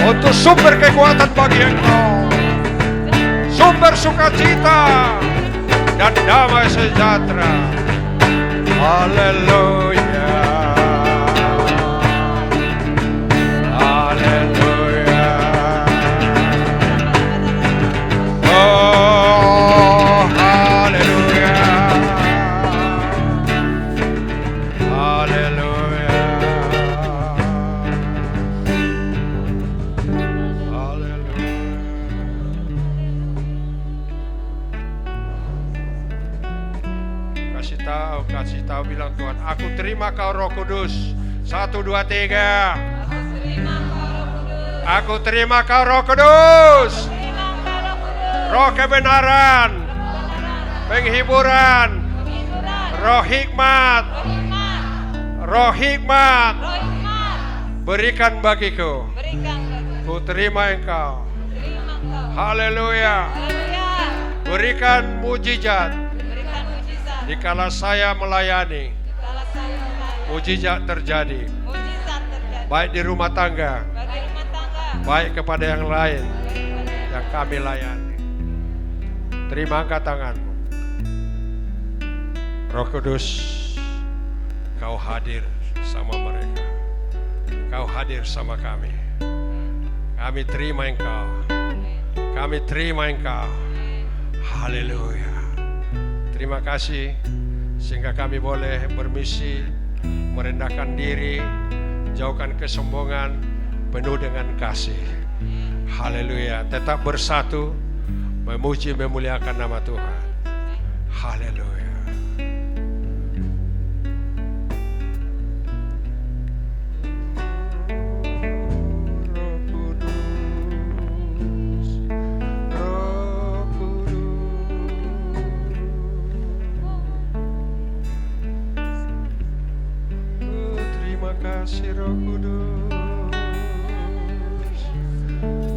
untuk sumber kekuatan bagi Engkau, sumber sukacita dan damai sejahtera. Haleluya. Haleluya. Oh, haleluya. Haleluya. Haleluya. Kasih tahu bilang Tuhan, aku terima Kau Roh Kudus. 1, 2, 3. Aku terima Kau Roh Kudus. Roh kebenaran, penghiburan, roh hikmat, berikan bagiku. Ku terima Engkau. Haleluya. Berikan mujizat. Dikala saya melayani, mujizat terjadi. Baik di rumah tangga, baik kepada yang lain yang kami layani. Terima angkat tanganmu. Roh Kudus, Kau hadir sama mereka. Kau hadir sama kami. Kami terima Engkau. Kami terima Engkau. Haleluya. Terima kasih sehingga kami boleh bermisi, merendahkan diri, jauhkan kesombongan, penuh dengan kasih. Haleluya. Tetap bersatu, memuji memuliakan nama Tuhan. Haleluya. Terima kasih Roh Kudus.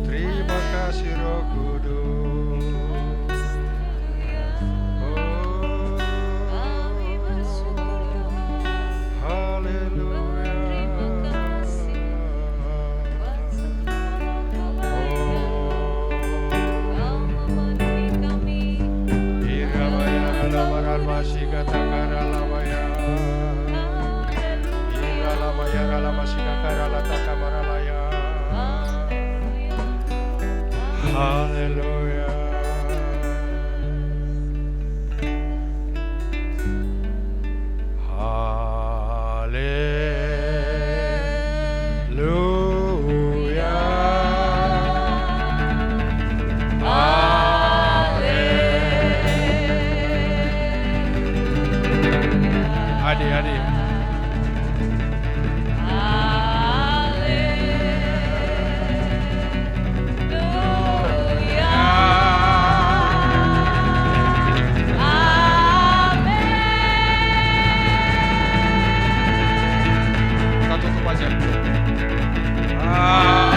Terima kasih Roh Kudus. Haleluya. Iramaya lamaran masih katakara lamaya. Iramaya masih kakara lataka maralaya. Haleluya. Haleluya. Adik-adik. Kita tutup aja. Haleluya.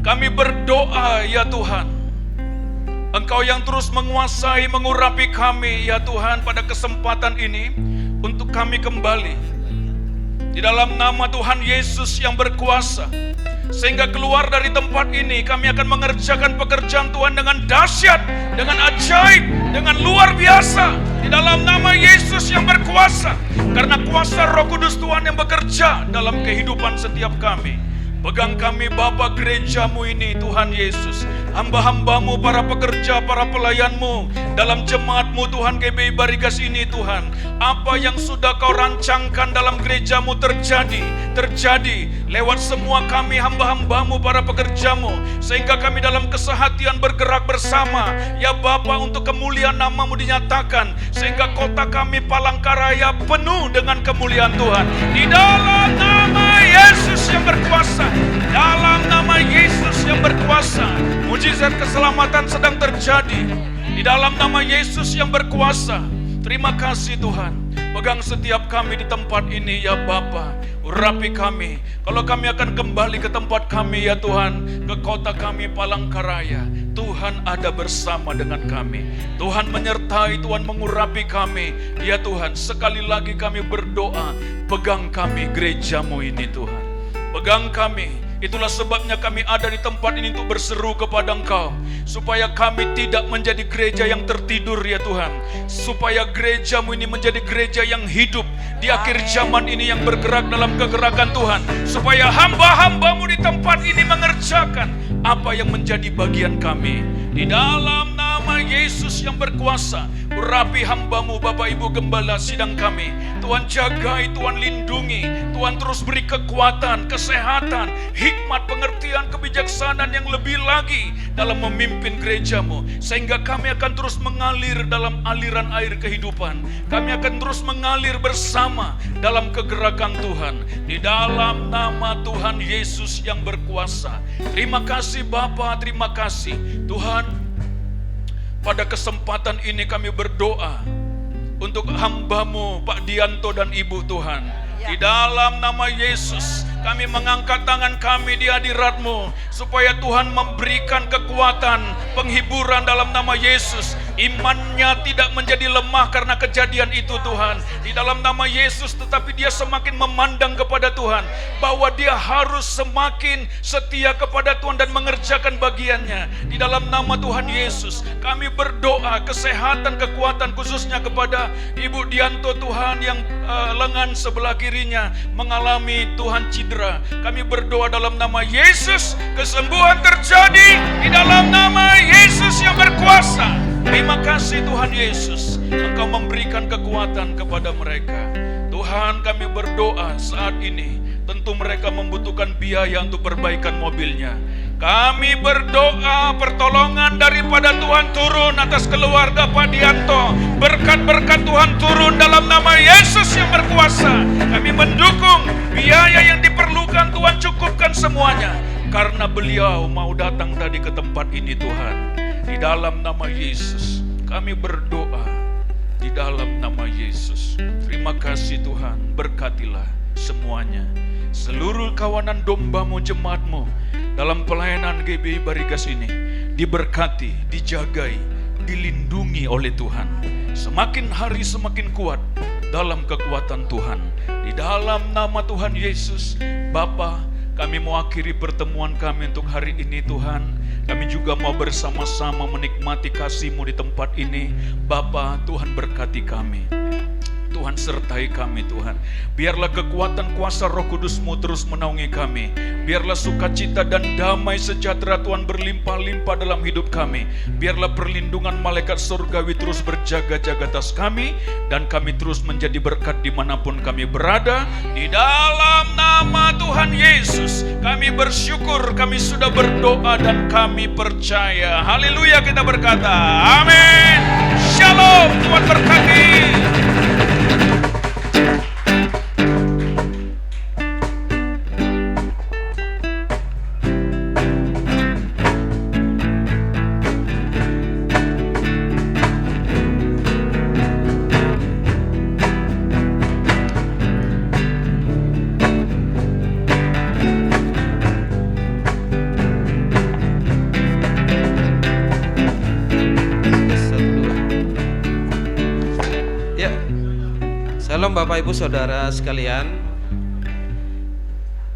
Kami berdoa ya Tuhan, Engkau yang terus menguasai, mengurapi kami ya Tuhan pada kesempatan ini untuk kami kembali di dalam nama Tuhan Yesus yang berkuasa. Sehingga keluar dari tempat ini kami akan mengerjakan pekerjaan Tuhan dengan dahsyat, dengan ajaib, dengan luar biasa di dalam nama Yesus yang berkuasa. Karena kuasa Roh Kudus Tuhan yang bekerja dalam kehidupan setiap kami. Pegang kami Bapa gerejamu ini Tuhan Yesus, hamba-hambamu, para pekerja, para pelayanmu dalam jemaatmu Tuhan GBI Barigas ini Tuhan. Apa yang sudah kau rancangkan dalam gerejamu terjadi lewat semua kami hamba-hambamu, para pekerjamu. Sehingga kami dalam kesehatian bergerak bersama ya Bapa untuk kemuliaan namamu dinyatakan. Sehingga kota kami Palangkaraya penuh dengan kemuliaan Tuhan. Di dalam nama Yesus yang berkuasa, dalam nama Yesus yang berkuasa, mujizat keselamatan sedang terjadi. Di dalam nama Yesus yang berkuasa. Terima kasih Tuhan. Pegang setiap kami di tempat ini ya Bapa. Urapi kami. Kalau kami akan kembali ke tempat kami ya Tuhan, ke kota kami Palangkaraya, Tuhan ada bersama dengan kami. Tuhan menyertai, Tuhan mengurapi kami. Ya Tuhan, sekali lagi kami berdoa, pegang kami gerejamu ini Tuhan. Pegang kami. Itulah sebabnya kami ada di tempat ini untuk berseru kepada Engkau, supaya kami tidak menjadi gereja yang tertidur ya Tuhan. Supaya gerejamu ini menjadi gereja yang hidup di akhir zaman ini, yang bergerak dalam kegerakan Tuhan. Supaya hamba-hambamu di tempat ini mengerjakan apa yang menjadi bagian kami. Di dalam nama Yesus yang berkuasa, urapi hambamu Bapak Ibu Gembala sidang kami. Tuhan jagai, Tuhan lindungi, Tuhan terus beri kekuatan, kesehatan, hikmat, pengertian, kebijaksanaan yang lebih lagi dalam memimpin gerejamu. Sehingga kami akan terus mengalir dalam aliran air kehidupan. Kami akan terus mengalir bersama dalam kegerakan Tuhan. Di dalam nama Tuhan Yesus yang berkuasa. Terima kasih Bapa, terima kasih Tuhan. Pada kesempatan ini kami berdoa untuk hambamu Pak Dianto dan Ibu Tuhan. Di dalam nama Yesus kami mengangkat tangan kami di hadirat-Mu, supaya Tuhan memberikan kekuatan, penghiburan dalam nama Yesus. Imannya tidak menjadi lemah karena kejadian itu Tuhan. Di dalam nama Yesus, tetapi dia semakin memandang kepada Tuhan, bahwa dia harus semakin setia kepada Tuhan dan mengerjakan bagiannya. Di dalam nama Tuhan Yesus kami berdoa kesehatan, kekuatan khususnya kepada Ibu Dianto Tuhan, yang lengan sebelah kirinya mengalami Tuhan cedera. Kami berdoa dalam nama Yesus, kesembuhan terjadi di dalam nama Yesus yang berkuasa. Terima kasih Tuhan Yesus, Engkau memberikan kekuatan kepada mereka. Tuhan, kami berdoa saat ini, tentu mereka membutuhkan biaya untuk perbaikan mobilnya. Kami berdoa pertolongan daripada Tuhan turun atas keluarga Pak Dianto. Berkat-berkat Tuhan turun dalam nama Yesus yang berkuasa. Kami mendukung biaya yang diperlukan, Tuhan cukupkan semuanya. Karena beliau mau datang tadi ke tempat ini Tuhan. Di dalam nama Yesus kami berdoa, di dalam nama Yesus. Terima kasih Tuhan, berkatilah semuanya. Seluruh kawanan dombamu, jemaatmu dalam pelayanan GBI Barigas ini diberkati, dijagai, dilindungi oleh Tuhan. Semakin hari semakin kuat dalam kekuatan Tuhan. Di dalam nama Tuhan Yesus, Bapa, kami mau akhiri pertemuan kami untuk hari ini Tuhan. Kami juga mau bersama-sama menikmati kasih-Mu di tempat ini. Bapa, Tuhan berkati kami. Tuhan sertai kami Tuhan. Biarlah kekuatan kuasa Roh Kudus-Mu terus menaungi kami. Biarlah sukacita dan damai sejahtera Tuhan berlimpah-limpah dalam hidup kami. Biarlah perlindungan malaikat surgawi terus berjaga-jaga atas kami. Dan kami terus menjadi berkat dimanapun kami berada. Di dalam nama Tuhan Yesus kami bersyukur, kami sudah berdoa dan kami percaya. Haleluya, kita berkata amin. Shalom, Tuhan berkati. Shalom Bapak Ibu Saudara sekalian.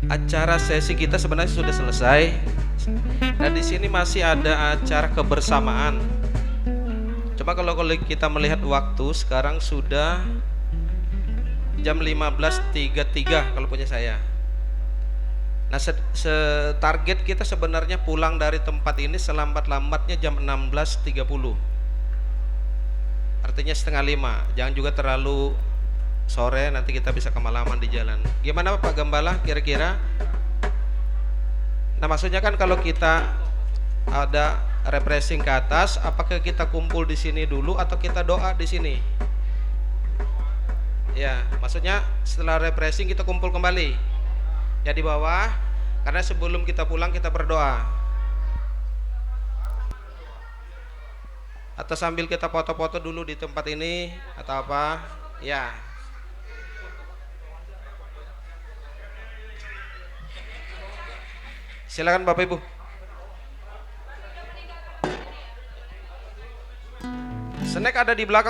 Acara sesi kita sebenarnya sudah selesai. Dan di sini masih ada acara kebersamaan. Coba kalau kita melihat waktu sekarang sudah jam 15.33 kalau punya saya. Nah, target kita sebenarnya pulang dari tempat ini selambat-lambatnya jam 16.30. Artinya 4:30. Jangan juga terlalu sore, nanti kita bisa kemalaman di jalan. Gimana Pak Gembala kira-kira? Nah, maksudnya kan kalau kita ada refreshing ke atas, apakah kita kumpul di sini dulu atau kita doa di sini? Ya, maksudnya setelah refreshing kita kumpul kembali. Ya di bawah, karena sebelum kita pulang kita berdoa. Atau sambil kita foto-foto dulu di tempat ini atau apa? Ya. Silakan Bapak Ibu. Snack ada di belakang.